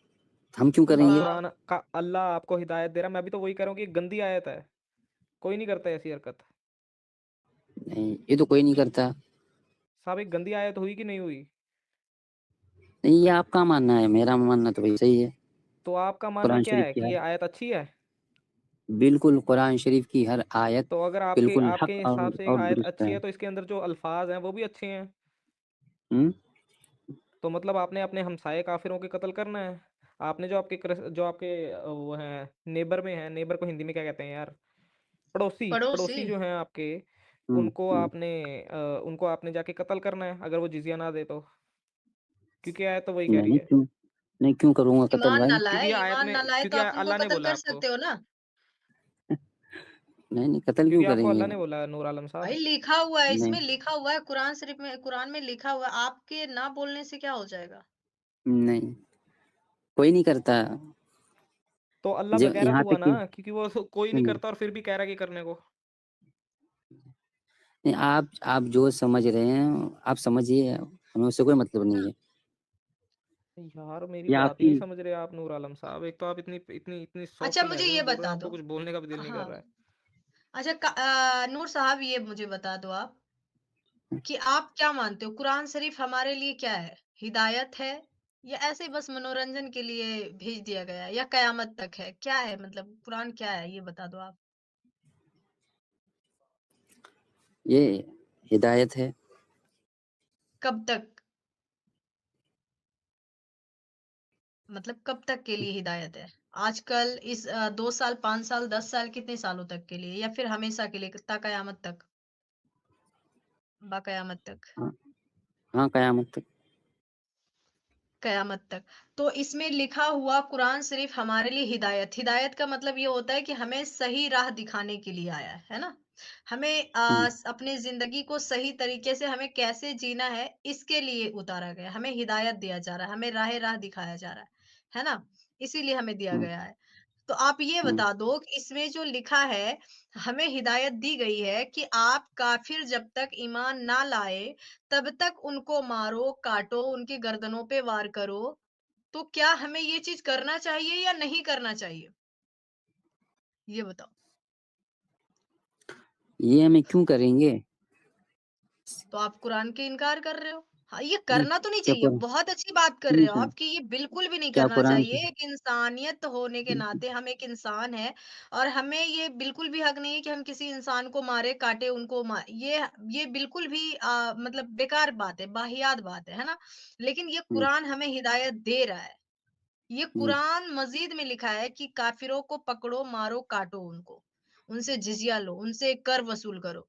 हम क्यों अब करेंगे? वाह। कुरान का अल्लाह आपको हिदायत दे रहा है, मैं भी तो वही कह रहा हूँ कि ये गंदी आयत है, कोई नहीं करता ऐसी हरकत। नहीं, ये तो कोई नहीं करता। साहब एक गंदी आयत हुई कि नहीं हुई? नहीं, ये आपका मानना है, मेरा मानना तो भाई सही है। तो आपका मानना कुरान क्या शरीफ है की कि हर ये आयत अच्छी है? बिल्कुल, कुरान शरीफ की हर आयत तो अगर आपके बिल्कुल आपके हक हिसाब से एक और आयत दुरुस्त अच्छी है। है तो इसके अंदर जो अल्फाज हैं वो भी अच्छे हैं। हुँ? तो मतलब आपने अपने हमसाए काफिरों के कत्ल करना है। आपने जो आपके वो हैं नेबर में है, नेबर को हिंदी में क्या कहते हैं यार, पड़ोसी पड़ोसी। पड़ोसी जो हैं आपके, हुँ, उनको हुँ। आपने उनको आपने जाके कत्ल करना है अगर वो जिजिया ना दे तो, क्योंकि आयत तो वही कह रही नहीं है। क्यों नहीं क्यों करूँगा कत्ल भाई? क्योंकि ये आयत ईमान में ना लाए तो क्योंकि आप उनको अल्लाह ने कत्ल बोला कर आपको, सकते हो ना। नहीं, नहीं कत्ल क्यों क्योंकि आपको करेंगे? अल्लाह ने बोला है नूर आलम भाई साहब। लिखा हुआ है, नहीं, इसमें लिखा हुआ है, कुरान शरीफ में, कुरान में लिखा हुआ है, आपके ना बोलने से क्या हो जाएगा। नहीं, कोई नहीं करता। तो अल्लाह जो बेगैरत यहाँ हुआ तक ना, कि क्योंकि वो कोई नहीं सुनिए, करता और फिर भी कह रहा है कि करने को। नहीं आप जो समझ रहे हैं, आप समझिए, हमें उससे कोई मतलब नहीं है। यार मेरी ये बात ही नहीं आपकी समझ रहे आप नूर आलम साहब, एक तो आप इतनी इतनी इतनी अच्छा सॉफ्ट मुझे लहजे ये में बोल रहे बता हो, आपको दो। कुछ बोलने का भी दिल नहीं कर हाँ। रहा है। अच्छा नूर साहब ये मुझे बता दो आप कि आप क्या मानते हो, कुरान शरीफ हमारे लिए क्या है, हिदायत है या ऐसे बस मनोरंजन के लिए भेज दिया गया है, या कयामत तक है, क्या है, मतलब कुरान क्या है, ये बता दो आप। ये हिदायत है। कब तक, मतलब कब तक के लिए हिदायत है, आजकल इस 2 साल 5 साल 10 साल कितने सालों तक के लिए, या फिर हमेशा के लिए ता कयामत तक, बा कयामत तक। हाँ, हाँ, कयामत तक। कयामत तक। तो इसमें लिखा हुआ कुरान शरीफ हमारे लिए हिदायत, हिदायत का मतलब ये होता है कि हमें सही राह दिखाने के लिए आया है ना? हमें हुँ, अपनी ज़िंदगी को सही तरीके से हमें कैसे जीना है, इसके लिए उतारा गया है। हमें हिदायत दिया जा रहा है, हमें राह दिखाया जा रहा है ना? इसीलिए हमें दिया हुँ, गया है। तो आप ये हुँ। बता दो कि इसमें जो लिखा है, हमें हिदायत दी गई है कि आप काफ़िर जब तक ईमान ना लाए, तब तक उनको मारो, काटो, उनकी गर्दनों पे वार करो। तो क्या हमें ये चीज़ करना चाहिए या नहीं करना चाहिए? ये बताओ। ये हमें क्यों करेंगे? तो आप कुरान के इनकार कर रहे हो। हाँ, ये नहीं, करना तो नहीं क्या चाहिए, कुरान बहुत अच्छी बात कर रहे नहीं हो कर आप कि ये बिल्कुल भी नहीं क्या करना कुरान चाहिए। एक इंसानियत होने के नाते हम एक इंसान हैं और हमें ये बिल्कुल भी हक नहीं है कि हम किसी इंसान को मारे, काटे, उनको ये बिल्कुल भी मतलब बेकार बात है, वाहियात बात है ना? लेकिन ये हुँ, कुरान हमें हिदायत दे रहा है। ये हुँ। कुरान मजीद में लिखा है कि काफिरों को पकड़ो, मारो, काटो उनको, उनसे जिजिया लो, उनसे कर वसूल करो।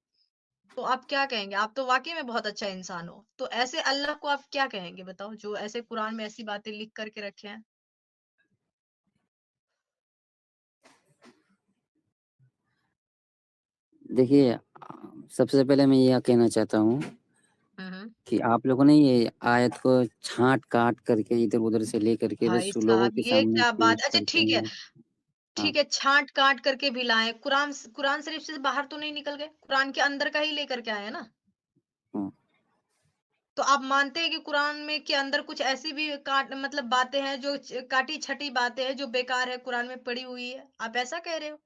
तो आप क्या कहेंगे? आप तो वाकई में बहुत अच्छा इंसान हो, तो ऐसे अल्लाह को आप क्या कहेंगे बताओ, जो ऐसे कुरान में ऐसी बातें लिख करके रखे हैं। देखिए सबसे पहले मैं ये कहना चाहता हूँ हम्म। कि आप लोगों ने ये आयत को छाँट-काट करके इधर-उधर से लेकर के भाई बस लोगों साहब के ये सामने क्या बात, पेश अच्छा करते ठीक है, हैं। हाँ, ठीक है, छांट काट करके भी लाए, कुरान शरीफ से बाहर तो नहीं निकल गए, कुरान के अंदर का ही लेकर के आए ना। हाँ। तो आप मानते हैं कि कुरान में के अंदर कुछ ऐसी भी काट मतलब बातें हैं जो काटी छटी बातें हैं जो बेकार है, कुरान में पड़ी हुई है, आप ऐसा कह रहे हो।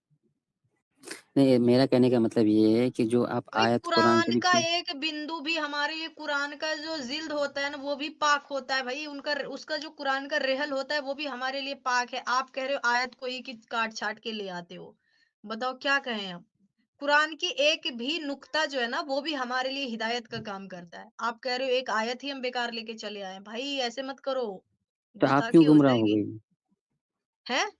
नहीं, मेरा कहने का मतलब ये है कि जो आप भाई आयत कुरान कुरान शरीफ का की एक बिंदु भी हमारे लिए कुरान का जो जिल्द होता है ना वो भी पाक होता है भाई उनका उसका जो कुरान का रेहल होता है वो भी हमारे लिए पाक है। आप कह रहे हो आयत को ही कि काट छाट के ले आते हो। बताओ क्या कहें हम? कुरान की एक भी नुक्ता जो है ना वो भी हमारे लिए हिदायत का काम करता है। आप कह रहे हो एक आयत ही हम बेकार लेके चले आए। भाई ऐसे मत करो, तो आप गुस्ताखी क्यों हो गुमराह हो जाएगी। गई? है?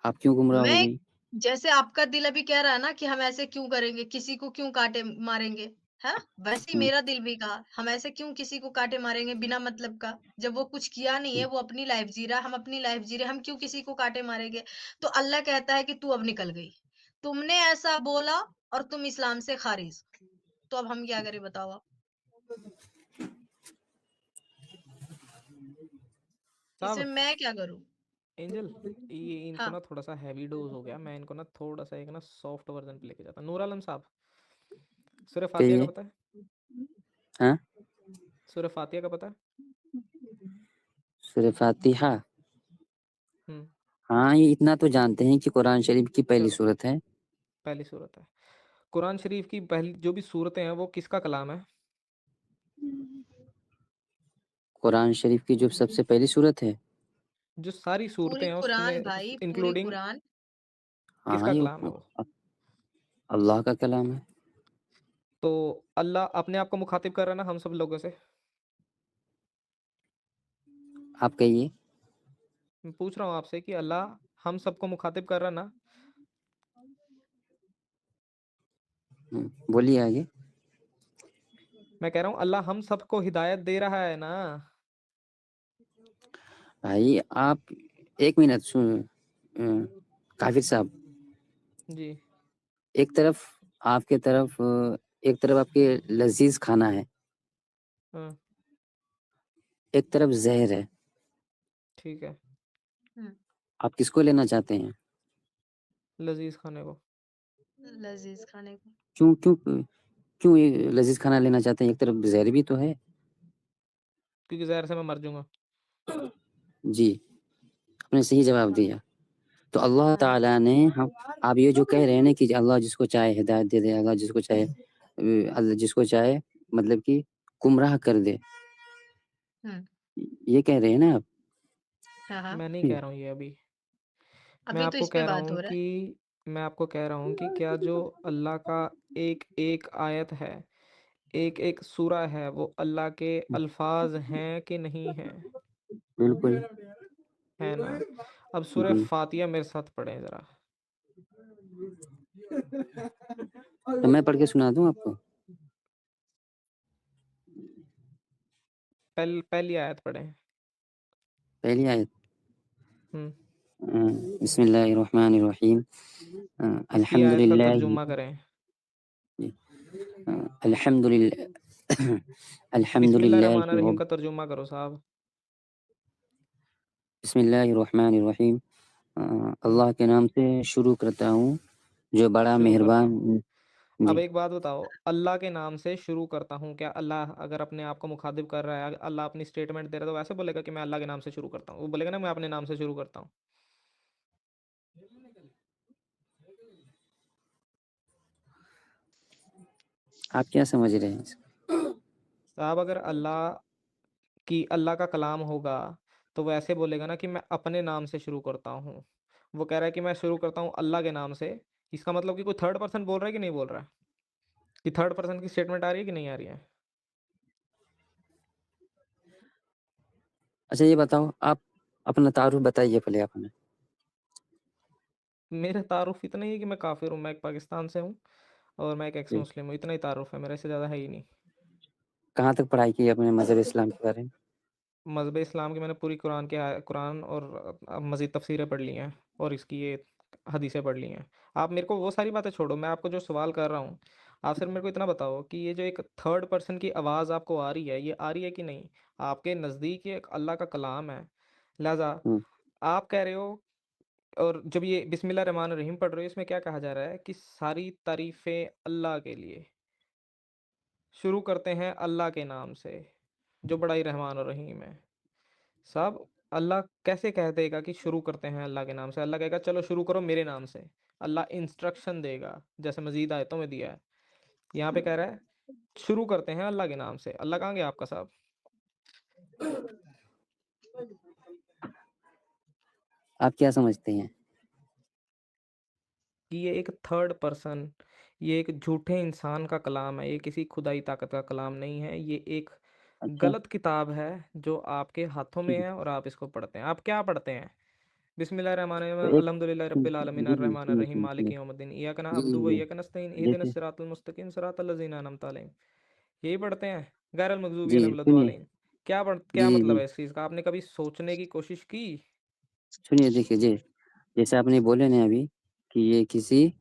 आप क्यों गुमराह हो मैं गई? जैसे आपका दिल अभी कह रहा है ना कि हम ऐसे क्यों करेंगे, किसी को क्यों काटे मारेंगे, है ना? वैसे ही हुँ, मेरा दिल भी कहा, हम ऐसे क्यों किसी को काटे मारेंगे बिना मतलब का? जब वो कुछ किया नहीं है, हुँ। वो अपनी लाइफ जी रहा है, हम अपनी लाइफ जी रहे हैं, हम क्यों किसी को काटे मारेंगे? तो अल्लाह कहता है कि तू अब निकल गई। तुमने ऐसा बोला और तुम इस्लाम से खारिज। तो अब हम क्या करें बताओ आप? इसमें साहब मैं क्या करूँ? एंजल, ये इनको हाँ, ना थोड़ा सा हैवी डोज हो गया। मैं इनको ना थोड़ा सा एक ना सॉफ्ट वर्जन पे लेके जाता हूँ। नूर आलम साहब, सूरह फातिहा का कहिए। पता है? हाँ? सूरह फातिहा का पता है? सूरह फ़ातिहा। हम्म। हाँ, ये इतना तो जानते हैं कि कुरान शरीफ की पहली चलो, सूरत है। पहली सूरत है। कुरान शरीफ की पहली जो भी सूरतें हैं वो किसका कलाम है? कुरान शरीफ की जो सबसे पहली सूरत है, जो सारी सूरतें पूरी हैं कुरान उसमें भाई, पूरी इंक्लूडिंग कुरान। हाँ, किसका ये कलाम है वो? अल्लाह का कलाम है। तो अल्लाह अपने आप को मुखातिब कर रहा है ना हम सब लोगों से। आप कहिए। मैं पूछ रहा हूँ आपसे कि अल्लाह हम सबको मुखातिब कर रहा है ना? बोलिए आगे। मैं कह रहा हूँ अल्लाह हम सबको हिदायत दे रहा है ना? भाई आप 1 मिनट काफ़िर साहब, जी। एक तरफ आपके लज़ीज़ खाना है, हाँ, एक तरफ ज़हर है। ठीक है। हुँ, आप किसको लेना चाहते हैं? लजीज खाने को। लज़ीज़ खाने को। क्यों क्यों क्यों ये लज़ीज़ खाना लेना चाहते हैं? एक तरफ ज़हर भी तो है। क्योंकि जहर से मैं मर जाऊंगा। जी, आपने सही जवाब दिया। तो अल्लाह हाँ, ताला ने हम आप ये जो कह रहे हैं ना कि अल्लाह जिसको चाहे हिदायत दे दे, अल्लाह जिसको चाहे अल्लाह जिसको चाहे मतलब कि गुमराह कर दे, हुँ, ये कह रहे हैं ना आप? हाँ, हाँ। मैं नहीं हुँ, कह रहा हूँ ये अभी। मैं अभी तो आपको इस पे कह रहा बात हूँ हो रहा है। कि मैं आपको कह रहा हूँ कि क्या जो अल्लाह का एक एक आयत है, एक एक सूरा है, वो अल्लाह के अल्फाज हैं कि नहीं हैं? बिल्कुल। है ना? अब सूरह जी, फातिहा मेरे साथ पढ़ें जरा। तो मैं पढ़ के सुना दूँ आपको? पहली आयत पढ़ें। पहली आयत। हम्म। बिस्मिल्लाहिर्रहमानिर्रहीम। इसकी आयत का अल्हम्दुलिल्लाहि तर्जुमा करें। अल्हम्दुलिल्लाह अल्हम्दुलिल्लाहि बिस्मिल्लाहिर्रहमानिर्रहीम रब का तर्जुमा करो साहब। बिस्मिल्लाहिर्रहमानिर्रहीम। हम्म। अल्लाह के नाम से शुरू करता हूँ, जो बड़ा शुरू करता मेहरबान। हूँ। अब जी, एक बात बताओ, अल्लाह के नाम से शुरू करता हूँ, क्या अल्लाह अगर अपने आप को मुखातिब कर रहा है, अल्लाह अपनी स्टेटमेंट दे रहा है, तो वैसे बोलेगा कि मैं अल्लाह के नाम से शुरू करता हूँ? वो बोलेगा ना मैं अपने नाम से शुरू करता हूँ। आप क्या समझ रहे हैं इसको? साहब अगर अल्लाह का कलाम होगा तो वो ऐसे बोलेगा ना कि मैं अपने नाम से शुरू करता हूँ। वो कह रहा है कि मैं शुरू करता हूँ अल्लाह के नाम से। इसका मतलब कि कोई थर्ड पर्सन बोल रहा है कि नहीं बोल रहा है? कि थर्ड पर्सन की स्टेटमेंट आ रही है कि नहीं आ रही है? अच्छा ये बताओ, आप अपना तारुफ बताइए पहले अपना। मेरा तारुफ इतना ही है कि मैं काफिर हूँ, मैं एक पाकिस्तान से हूँ और मैं एक एक्स जी, मुस्लिम हूँ। इतना ही तारुफ है मेरा, इससे ज़्यादा है ही नहीं। कहाँ तक पढ़ाई की आपने मज़हब इस्लाम के बारे में? मज़हब इस्लाम की मैंने पूरी कुरान और मज़ीद तफसीरें पढ़ ली हैं और इसकी ये हदीसें पढ़ ली हैं। आप मेरे को वो सारी बातें छोड़ो, मैं आपको जो सवाल कर रहा हूँ, आप सिर्फ मेरे को इतना बताओ कि ये जो एक थर्ड पर्सन की आवाज़ आपको आ रही है, ये आ रही है कि नहीं? आपके नज़दीक ये एक अल्लाह का कलाम है, लिहाजा हुँ, आप कह रहे हो। और जब ये बिस्मिल्लाह रहमान रहीम पढ़ रहे हो, इसमें क्या कहा जा रहा है कि सारी तारीफ़ें अल्लाह के लिए, शुरू करते हैं अल्लाह के नाम से जो बड़ा ही रहमान और रहीम है। साहब अल्लाह कैसे कह देगा कि शुरू करते हैं अल्लाह के नाम से? अल्लाह कहेगा चलो शुरू करो मेरे नाम से। अल्लाह इंस्ट्रक्शन देगा, जैसे मज़ीद आयतों में दिया है। यहाँ पे कह रहा है शुरू करते हैं अल्लाह के नाम से। अल्लाह कहाँ गया आपका साहब? आप क्या समझते हैं? कि ये एक थर्ड पर्सन, ये एक झूठे इंसान का कलाम है, ये किसी खुदाई ताकत का कलाम नहीं है। ये एक अच्छा, गलत किताब है जो आपके हाथों में ठीक है। है और आप इसको पढ़ते हैं। आप क्या पढ़ते हैं? तो बिस्मिल्लाहिर्रहमानिर्रहीम, एक अल्हम्दुलिल्लाहि सुन रब्बिल आलमीन, जी, जी, अर्रहमानिर सुनिए, रहीम, सुनिए, मालिक सुनिए। यौमिद्दीन, इय्याका जी, नअब्दु व जी, इय्याका नस्तईन, जी। इहदिनस जैसे सिरातल मुस्तकीम, सिरातल लज़ीना अनअमता अलैहिम। यही पढ़ते हैं, गैरल मग़ज़ूबी जी, अलैहिम सुनिए। वलद्दालिन। क्या जी, मतलब जी। है इस चीज़ का? आपने कभी सोचने की कोशिश की? सुनिए, देखिए जी, जैसे आपने बोले ना अभी कि ये किसी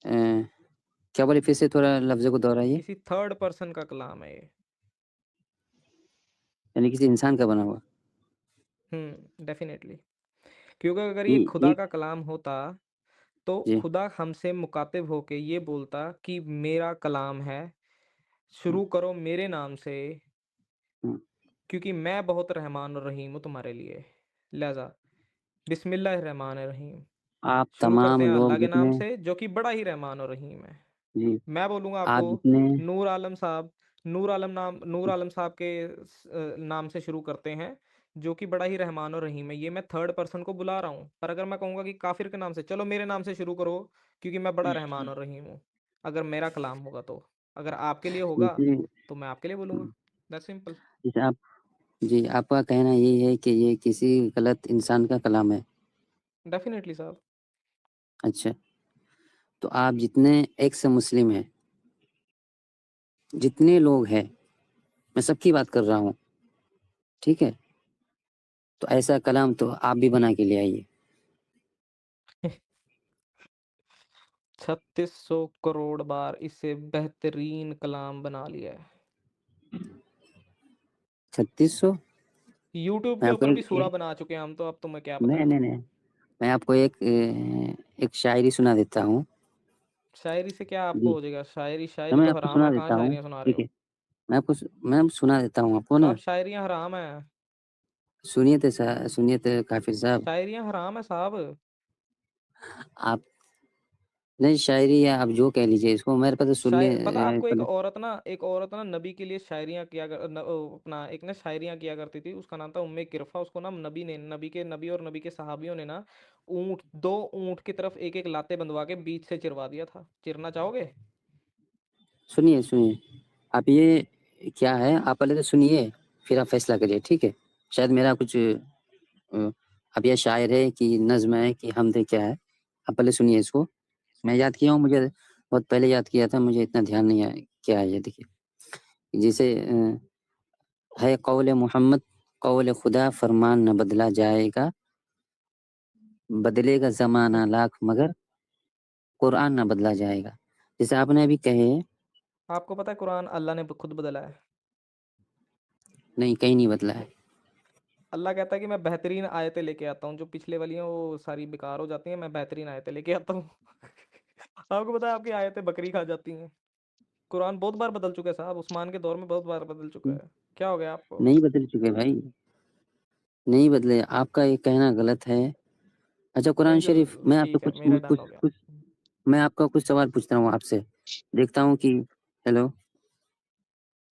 क्या बोले, फिर से थोड़ा लफ्ज़ को दोहराइए? किसी थर्ड पर्सन का कलाम है ये। यानी किसी इंसान का बना हुआ? डेफ़िनेटली। क्योंकि अगर ये नहीं, खुदा एक का कलाम होता, तो जी। खुदा हमसे मुकातिब होके ये बोलता कि मेरा कलाम है, हुँ, शुरू करो मेरे नाम से, हुँ। क्योंकि मैं बहुत रहमान और रहीम हूँ तुम्हारे लिए। लिहाज़ा बिस्मिल्लाहिर्रहमानिर्रहीम, आप शुरू करते तमाम हैं लोग अल्लाह के नाम जितने से, जो कि बड़ा ही रहमान और रहीम है। जी, मैं बोलूँगा आप आपको, जितने नूर आलम साहब के नाम से शुरू करते हैं, जो कि बड़ा ही रहमान और रहीम है। ये मैं थर्ड पर्सन को बुला रहा हूँ। पर अगर मैं कहूँगा कि काफिर के नाम से, चलो मेरे नाम से शुरू करो, क्योंकि मैं बड़ा रहमान और रहीम हूँ, अगर मेरा कलाम होगा तो। अगर आपके लिए होगा जैसे तो मैं आपके लिए बोलूँगा। That's simple. जैसे आप जी, आपका कहना ये है कि ये किसी गलत इंसान का कलाम है। डेफिनेटली साहब। अच्छा, तो आप जितने एक्स मुस्लिम हैं, जितने लोग हैं, मैं सबकी बात कर रहा हूँ, ठीक है? तो ऐसा कलाम तो आप भी बना के ले आइए। 3600 करोड़ बार इससे बेहतरीन कलाम बना लिया है। 3600 यूट्यूब मैं के आपको ऊपर भी सूरा एक बना चुके हैं हम तो, अब तुम्हें क्या नहीं, बताएं। नहीं, नहीं, मैं आपको एक शायरी सुना देता हूँ। शायरी से क्या आपको जी, हो जाएगा? शायरी तो शायरी मैं तो आपको हराम है, सुना कहाँ देता हूँ, शायरियाँ सुना रहे ठीक हो? है? मैं सुना देता हूँ आपको ना। साहब शायरियाँ हराम है। सुनिए तो काफ़िर साहब, शायरियाँ हराम है साहब। आप नहीं शायरी या आप जो कह लीजिए इसको, मेरे पास तो सुन ले पता आपको, पहले एक औरत ना नबी के लिए शायरियाँ किया अपना एक ना शायरियाँ किया करती थी। उसका नाम था उम्मे किरफा। उसको ना नबी और नबी के सहाबियों ने ना दो ऊँट की तरफ एक एक लाते बंधवा के बीच से चिरवा दिया था। चिरना चाहोगे? सुनिए, आप ये क्या है, आप पहले तो सुनिए, फिर आप फैसला करिए, ठीक है? शायद मेरा कुछ अब ये शायर है कि नज़्म है कि हमद है, क्या है? आप पहले सुनिए इसको। मैं याद किया हूँ, मुझे बहुत पहले याद किया था, मुझे इतना ध्यान नहीं आया क्या है ये, देखिए। जैसे है कौल मोहम्मद, कौल खुदा, फरमान न बदला जाएगा, बदलेगा ज़माना लाख मगर कुरान ना बदला जाएगा। जैसे आपने अभी कहे आपको पता है कुरान अल्लाह ने खुद बदला है। नहीं, कहीं नहीं बदला है। अल्लाह कहता है कि मैं बेहतरीन आयतें लेके आता हूँ, जो पिछले वाली हैं वो सारी बेकार हो जाती हैं, मैं बेहतरीन आयतें लेके आता हूँ। आपको पता है आपकी आयतें बकरी खा जाती हैं। कुरान बहुत बार बदल चुका है साहब, उस्मान के दौर में बहुत बार बदल चुका है। क्या हो गया आपको? नहीं बदल चुके भाई, नहीं बदले, आपका ये कहना गलत है। अच्छा, कुरान एंजल, शरीफ मैं आपसे ठीक है, मेरा डन हो गया। कुछ मैं आपका कुछ सवाल पूछता हूँ आपसे, देखता हूँ कि हेलो,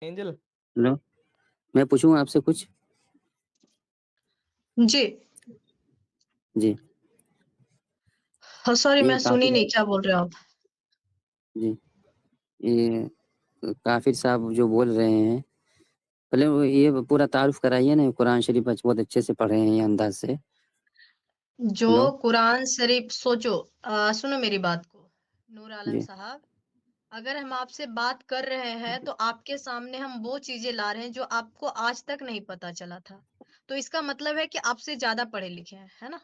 एंजल, हेलो, मैं पूछूँ आपसे कुछ? जी। जी, हाँ, सॉरी ये मैं सुनी काफिर नहीं, क्या बोल रहे हो आप? जी, ये काफिर साहब जो बोल रहे हैं, पहले वो ये पूरा तारुफ कराइए ना, कुरान शरीफ बहुत अच्छे से पढ़े हैं ये अंदाज से। जो हेलो, कुरान शरीफ सोचो, सुनो मेरी बात को। नूर आलम जी, साहब, अगर हम आपसे बात कर रहे हैं तो आपके सामने हम वो चीजें ला रहे हैं जो आपको आज तक नहीं पता चला था। तो इसका मतलब है कि आपसे ज्यादा पढ़े लिखे हैं, है ना?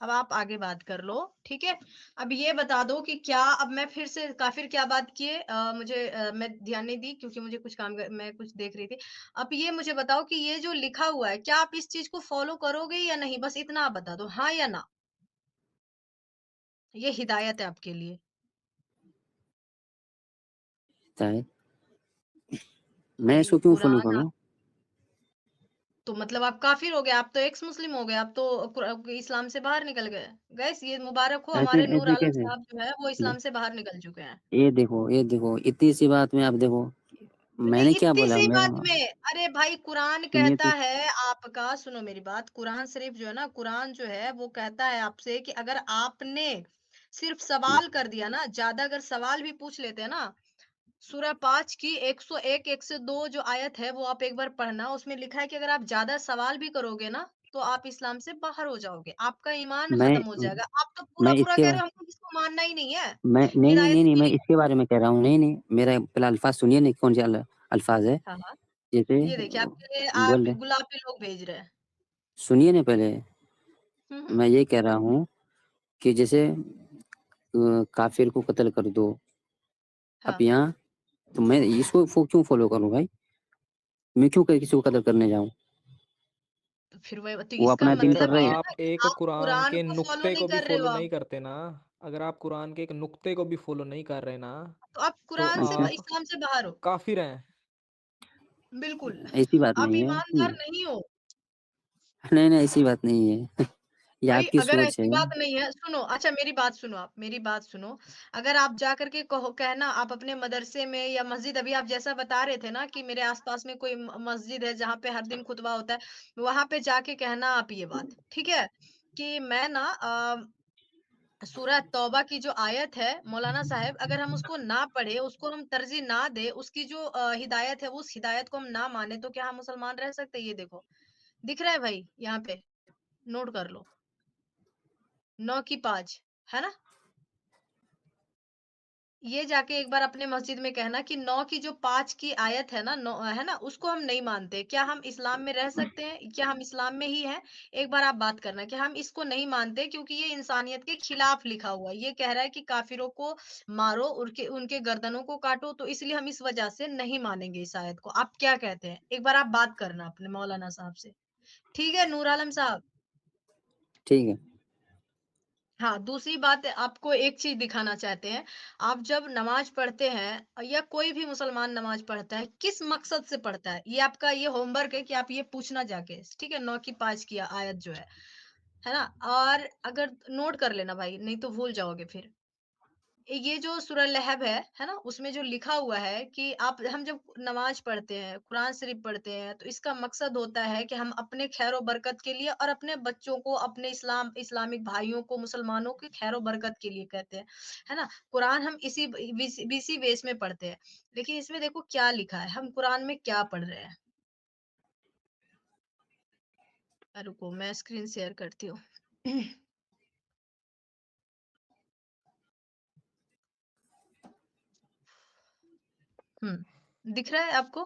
अब आप आगे बात कर लो, ठीक है? अब ये बता दो कि क्या, अब मैं फिर से काफ़िर क्या बात किए, मैं ध्यान नहीं दी क्योंकि मुझे कुछ काम मैं कुछ देख रही थी। अब ये मुझे बताओ कि ये जो लिखा हुआ है, क्या आप इस चीज़ को फ़ॉलो करोगे या नहीं? बस इतना आप बता दो, हाँ या ना? ये हिदायत है आपके लिए। शायद मैं भाई इसको क्यों फॉलो कुरान, करूँ? तो मतलब आप काफिर हो गए, आप तो एक्स मुस्लिम हो गए, आप तो इस्लाम से बाहर निकल गए। गैस ये मुबारक हो, ऐसे हमारे नूर ऐसे आलम कैसे? साहब जो है वो इस्लाम से बाहर निकल चुके हैं। ये देखो इतनी सी बात में आप देखो, नहीं मैंने क्या इतनी बोला सी मैं? बात में, अरे भाई कुरान सुनिए कहता तो। है आपका, सुनो मेरी बात, कुरान शरीफ जो है ना, कुरान जो है वो कहता है आपसे कि अगर आपने सिर्फ सवाल कर दिया ना, ज्यादा अगर सवाल भी पूछ लेते हैं ना, सूरह 5 की 101 102 जो आयत है वो आप एक बार पढ़ना, उसमें लिखा है कि अगर आप ज्यादा सवाल भी करोगे ना तो आप इस्लाम से बाहर हो जाओगे, आपका ईमान मैं खत्म हो जाएगा। आप तो पूरा मैं पूरा इसके कह बा- रहे हो हमको किसको मानना ही नहीं है, मैं नहीं नहीं हिदायत नहीं नहीं की मैं नहीं। इसके बारे में कह रहा हूँ। नहीं नहीं, मेरा पहला अल्फाज सुनिए नहीं, कौन से अल्फाज है? हाँ हाँ, जैसे ये देखिए आपके लिए बोल आप रहे, गुलाबी लोग भेज रहे हैं। सुनिए ना पहले। हम्म। मैं ये कह रहा हूँ कि जैसे काफिर को कत्ल कर दो। अब हाँ यहाँ तो मैं इसको क्यों फॉलो करूँ भाई? मैं क्यों किसी को कत्ल करने जाऊँ? तो फिर वही तो वो इसका अपना दीन कर मतलब रहे ये हैं। है आप ना कि एक आप कुरान कुरान के को फॉलो नुक्ते नहीं को भी कर रहे हो फॉलो आप। नहीं करते ना, अगर आप कुरान के एक नुक्ते को भी फॉलो नहीं कर रहे ना, तो आप तो कुरान से अच्छा, आप इस्लाम से बाहर हो। काफिर हैं। बिल्कुल, ऐसी बात आप नहीं है। ईमानदार नहीं हो। नहीं नहीं, ऐसी बात नहीं है। ये भाई आपकी अगर सोच है। ऐसी बात नहीं है, सुनो, अच्छा मेरी बात सुनो, आप मेरी बात सुनो। अगर आप जा करके कहो, कहना आप अपने मदरसे में या मस्जिद, अभी आप जैसा बता रहे थे ना कि मेरे आसपास में कोई मस्जिद है जहाँ पे हर दिन खुतबा होता है, वहां पे जाके कहना आप ये बात, ठीक है, कि मैं ना सूरह तौबा की जो आयत है मौलाना साहब, अगर हम उसको ना पढ़े, उसको हम तरजीह ना दे, उसकी जो हिदायत है उस हिदायत को हम ना माने, तो क्या हम मुसलमान रह सकते हैं? ये देखो, दिख रहा है भाई यहाँ पे, नोट कर लो, 9 की 5, है ना? ये जाके एक बार अपने मस्जिद में कहना कि 9 की जो 5 की आयत है ना, 9 है ना, उसको हम नहीं मानते। क्या हम इस्लाम में रह सकते हैं? क्या हम इस्लाम में ही हैं? एक बार आप बात करना कि हम इसको नहीं मानते क्योंकि ये इंसानियत के खिलाफ लिखा हुआ है। ये कह रहा है कि काफिरों को मारो, उनके उनके गर्दनों को काटो, तो इसलिए हम इस वजह से नहीं मानेंगे इस आयत को। आप क्या कहते हैं? एक बार आप बात करना अपने मौलाना साहब से। ठीक है, नूर आलम साहब? ठीक है। हाँ, दूसरी बात आपको एक चीज़ दिखाना चाहते हैं। आप जब नमाज़ पढ़ते हैं या कोई भी मुसलमान नमाज़ पढ़ता है, किस मकसद से पढ़ता है? ये आपका ये होमवर्क है कि आप ये पूछना जाके, ठीक है? 9 की 5 की आयत जो है ना? और अगर नोट कर लेना भाई, नहीं तो भूल जाओगे फिर। ये जो सूरह लहब है ना? उसमें जो लिखा हुआ है कि आप हम जब नमाज़ पढ़ते हैं, कुरान शरीफ पढ़ते हैं, तो इसका मकसद होता है कि हम अपने खैर-ओ-बरकत के लिए और अपने बच्चों को, अपने इस्लामिक भाइयों को, मुसलमानों की खैर-ओ-बरकत के लिए कहते हैं, है ना? कुरान हम इसी बेस में पढ़ते हैं। लेकिन इसमें देखो क्या लिखा है, हम कुरान में क्या पढ़ रहे हैं? रुको मैं स्क्रीन शेयर करती हूँ। दिख रहा है आपको?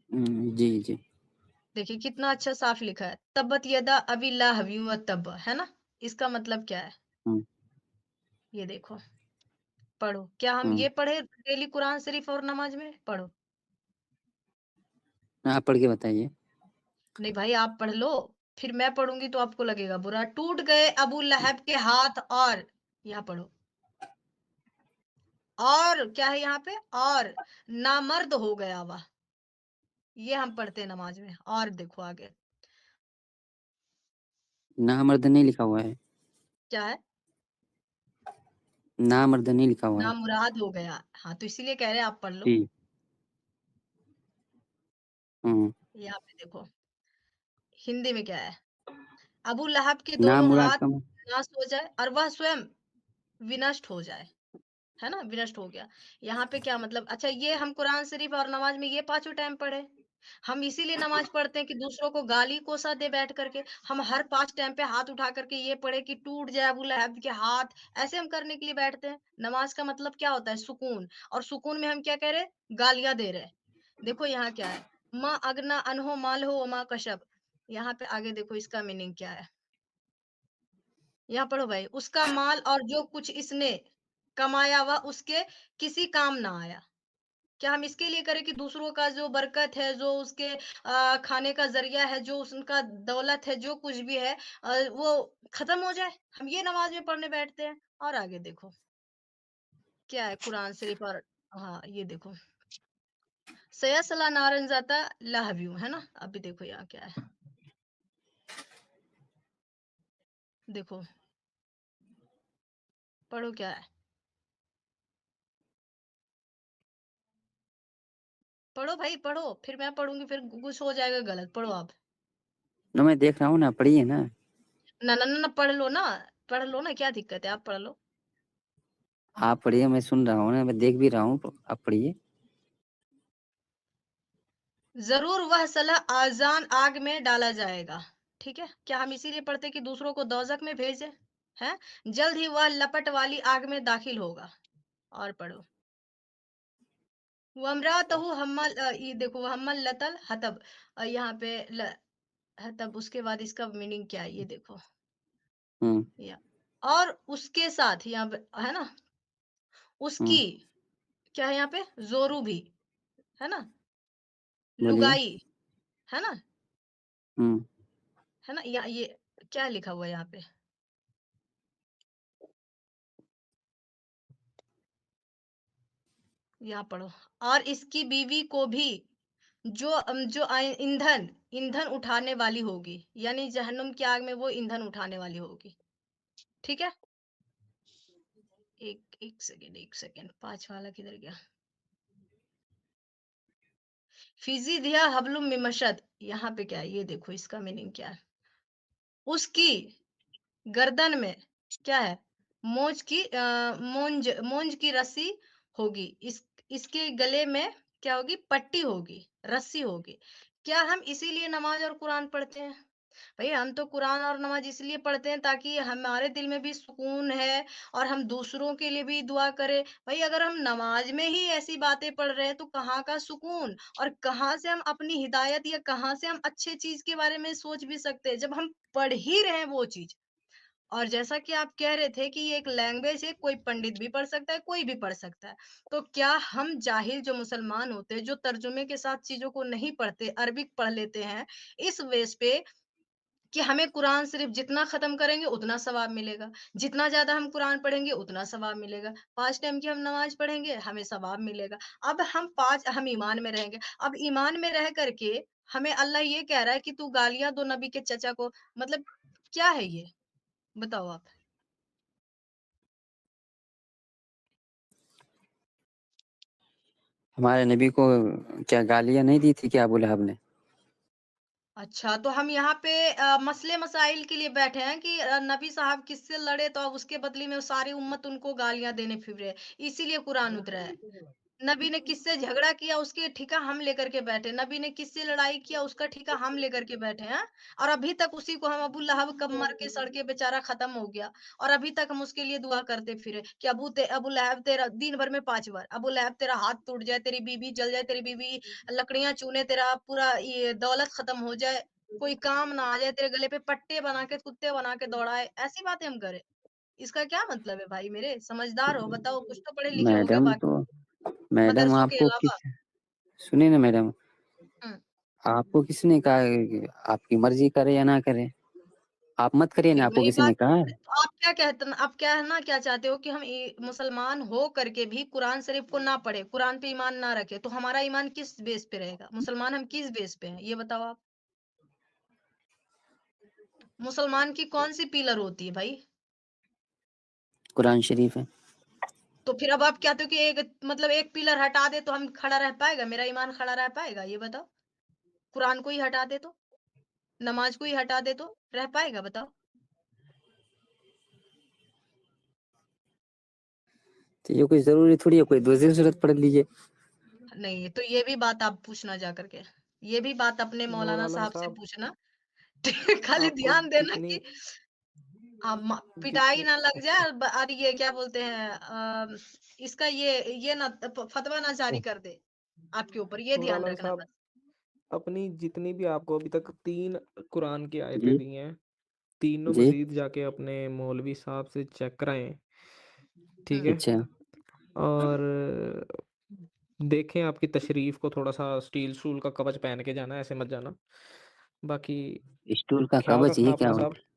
जी जी। देखिए कितना अच्छा साफ लिखा है, तब्बत यदा अबी लाहब व तब, है ना? इसका मतलब क्या है? हम्म, ये देखो, पढ़ो। क्या हम हम्म। ये पढ़े डेली कुरान शरीफ और नमाज में? पढ़ो। आप पढ़ के बताइए। नहीं भाई आप पढ़ लो, फिर मैं पढ़ूंगी तो आपको लगेगा बुरा। टूट गए अबू लहब के हाथ, और यहाँ पढ़ो, और क्या है यहाँ पे? और नामर्द हो गया वह। ये हम पढ़ते हैं नमाज में। और देखो आगे नामर्द नहीं लिखा हुआ है। क्या है? नामर्द नहीं लिखा हुआ है। नामुराद हो गया। हाँ तो इसीलिए कह रहे हैं आप पढ़ लो। जी। हम्म। यहाँ पे देखो हिंदी में क्या है? अबू लहब के दोनों नामुराद हाथ का नाश हो जाए और वह स्वयं विनष्ट हो जाए, है ना? विनष्ट हो गया। यहाँ पे क्या मतलब? अच्छा ये हम कुरान शरीफ और नमाज में ये पांचों टाइम पढ़े। हम इसीलिए नमाज पढ़ते हैं कि दूसरों को गाली कोसा दे बैठ करके। हम हर 5 टाइम पे हाथ उठा करके ये पढ़े कि टूट जाए अबू लहब के हाथ। ऐसे हम करने के लिए बैठते हैं। नमाज का मतलब क्या होता है? सुकून। और सुकून में हम क्या कह रहे हैं? गालियां दे रहे हैं। देखो यहाँ क्या है? माँ अगना अनहो माल हो माँ कशब। यहाँ पे आगे देखो इसका मीनिंग क्या है? यहाँ पढ़ो भाई, उसका माल और जो कुछ इसने कमाया वह उसके किसी काम ना आया। क्या हम इसके लिए करें कि दूसरों का जो बरकत है, जो उसके खाने का ज़रिया है, जो उनका दौलत है, जो कुछ भी है वो खत्म हो जाए? हम ये नमाज़ में पढ़ने बैठते हैं। और आगे देखो, क्या है कुरान शरीफ और हाँ, ये देखो, सयासला नारन जाता लहव्यू है ना। अभी देखो यहाँ क्या है, देखो पढ़ो क्या है, पढ़ो भाई पढ़ो, फिर मैं पढ़ूंगी, फिर कुछ हो जाएगा गलत। पढ़ो आप। ना मैं देख रहा हूँ ना, पढ़िए ना। ना ना ना ना, पढ़ लो ना, पढ़ लो ना, क्या दिक्कत है, आप पढ़ लो। आप पढ़िए, मैं सुन रहा हूँ ना, मैं देख भी रहा हूँ, आप पढ़िए। जरूर वह सलाह आजान आग में डाला जाएगा। ठीक है, क्या हम इसीलिए पढ़ते कि दूसरों को दोजख में भेजे हैं? जल्द ही वह लपट वाली आग में दाखिल होगा। और पढ़ो। वमरातहु हम्मल, ये देखो हम्मल लतल हतब, यहाँ पे हतब, उसके बाद इसका मीनिंग क्या है ये देखो। हम्म या और उसके साथ यहाँ पे है ना, उसकी, हम्म क्या है यहाँ पे, जोरू भी है ना, बोलिए। लुगाई है ना, हम्म है ना, ये क्या लिखा हुआ है यहाँ पे, यहाँ पढ़ो। और इसकी बीवी को भी, जो ईंधन ईंधन उठाने वाली होगी, यानी जहन्नुम की आग में वो ईंधन उठाने वाली होगी। ठीक है, एक एक सेकेंड, एक सेकेंड, 5 वाला किधर गया। फिजी दिया हबलुम मिमशद, यहाँ पे क्या है ये देखो, इसका मीनिंग क्या है। उसकी गर्दन में क्या है, मोंज की रस्सी होगी। इसके गले में क्या होगी, पट्टी होगी, रस्सी होगी। क्या हम इसीलिए नमाज और कुरान पढ़ते हैं? भाई हम तो कुरान और नमाज इसलिए पढ़ते हैं ताकि हमारे दिल में भी सुकून है, और हम दूसरों के लिए भी दुआ करें। भाई अगर हम नमाज में ही ऐसी बातें पढ़ रहे हैं तो कहाँ का सुकून, और कहाँ से हम अपनी हिदायत, या कहाँ से हम अच्छे चीज के बारे में सोच भी सकते हैं जब हम पढ़ ही रहे हैं वो चीज। और जैसा कि आप कह रहे थे कि ये एक लैंग्वेज है, कोई पंडित भी पढ़ सकता है, कोई भी पढ़ सकता है। तो क्या हम जाहिल जो मुसलमान होते हैं, जो तर्जुमे के साथ चीजों को नहीं पढ़ते, अरबिक पढ़ लेते हैं, इस बेस पे कि हमें कुरान सिर्फ जितना खत्म करेंगे उतना सवाब मिलेगा, जितना ज्यादा हम कुरान पढ़ेंगे उतना सवाब मिलेगा, 5 टाइम की हम नमाज पढ़ेंगे हमें सवाब मिलेगा। अब हम ईमान में रहेंगे। अब ईमान में रह करके हमें अल्लाह ये कह रहा है कि तू गालियां दो नबी के चचा को, मतलब क्या है ये, बताओ आप। हमारे नबी को क्या गालियां नहीं दी थी क्या अबू लहब ने? अच्छा, तो हम यहाँ पे मसले मसाइल के लिए बैठे हैं कि नबी साहब किससे लड़े, तो अब उसके बदले में सारी उम्मत उनको गालियां देने फिर रहे, इसीलिए कुरान उतरा है। नबी ने किससे झगड़ा किया उसके ठिका हम लेकर के बैठे, नबी ने किससे लड़ाई किया उसका ठिका हम लेकर के बैठे हैं। और अभी तक उसी को हम, अबू लहब कब मर के सड़के बेचारा खत्म हो गया, और अभी तक हम उसके लिए दुआ करते फिरे कि अबू लहब तेरा दिन भर में 5 बार, अबू लहब तेरा हाथ टूट जाए, तेरी बीबी जल जाए, तेरी बीबी लकड़ियां चूने, तेरा पूरा ये दौलत खत्म हो जाए, कोई काम ना आ जाए, तेरे गले पे पट्टे बना के कुत्ते बना के दौड़ाए, ऐसी बातें हम करें। इसका क्या मतलब है भाई मेरे, समझदार हो, बताओ, कुछ तो पढ़े लिखे होगे मैडम बाकी तो मैडम मदरसों के आपको अलावा। किस सुनिए ना मैडम, हुँ, आपको किसने कहा कि आपकी मर्जी करे या ना करे? आप मत करिए फिर ना, आपको वही किसी बात, ने कहा है? तो आप क्या कहते हैं, आप कहना क्या चाहते हो कि हम मुसलमान हो करके भी कुरान शरीफ को ना पढ़े, कुरान पे ईमान ना रखे, तो हमारा ईमान किस बेस पे रहेगा? मुसलमान हम किस बेस पे हैं, ये बताओ आप। मुसलमान की कौन सी पिलर होती है भाई? कुरान शरीफ है। तो फिर अब आप कहते हो कि एक, मतलब एक पिलर हटा दे तो हम खड़ा रह पाएगा, मेरा ईमान खड़ा रह पाएगा, ये बताओ। कुरान को ही हटा दे तो, नमाज को ही हटा दे तो रह पाएगा, बताओ। तो ये कोई जरूरी थोड़ी है कोई दूसरी सूरत पढ़ लीजिए। नहीं, तो ये भी बात आप पूछना जा करके, ये भी बात अपने मौलाना मौलाना साहब से साहब, पूछना। खाली आपको ध्यान देना जितनी कि पिटाई जितनी ना लग जाए, और ये क्या बोलते हैं, इसका ये ना फतवा ना जारी ओह, कर दे आपके ऊपर, ये ध्यान मौलाना रखना साहब, बस। अपनी जितनी भी आपको अभी तक 3 कुरान की आयतें जी दी हैं, तीनों जी। मजीद जाके अपने मौलवी साहब से चेक कराएं, ठीक हम्म। है? अच्छा, और देखें, आपकी तशरीफ को थोड़ा सा स्टील स्टूल का कवच पहन के जाना, ऐसे मत जाना। बाकी स्टूल का ख्याल कवच रखना ये क्या अपना होता साहब। है?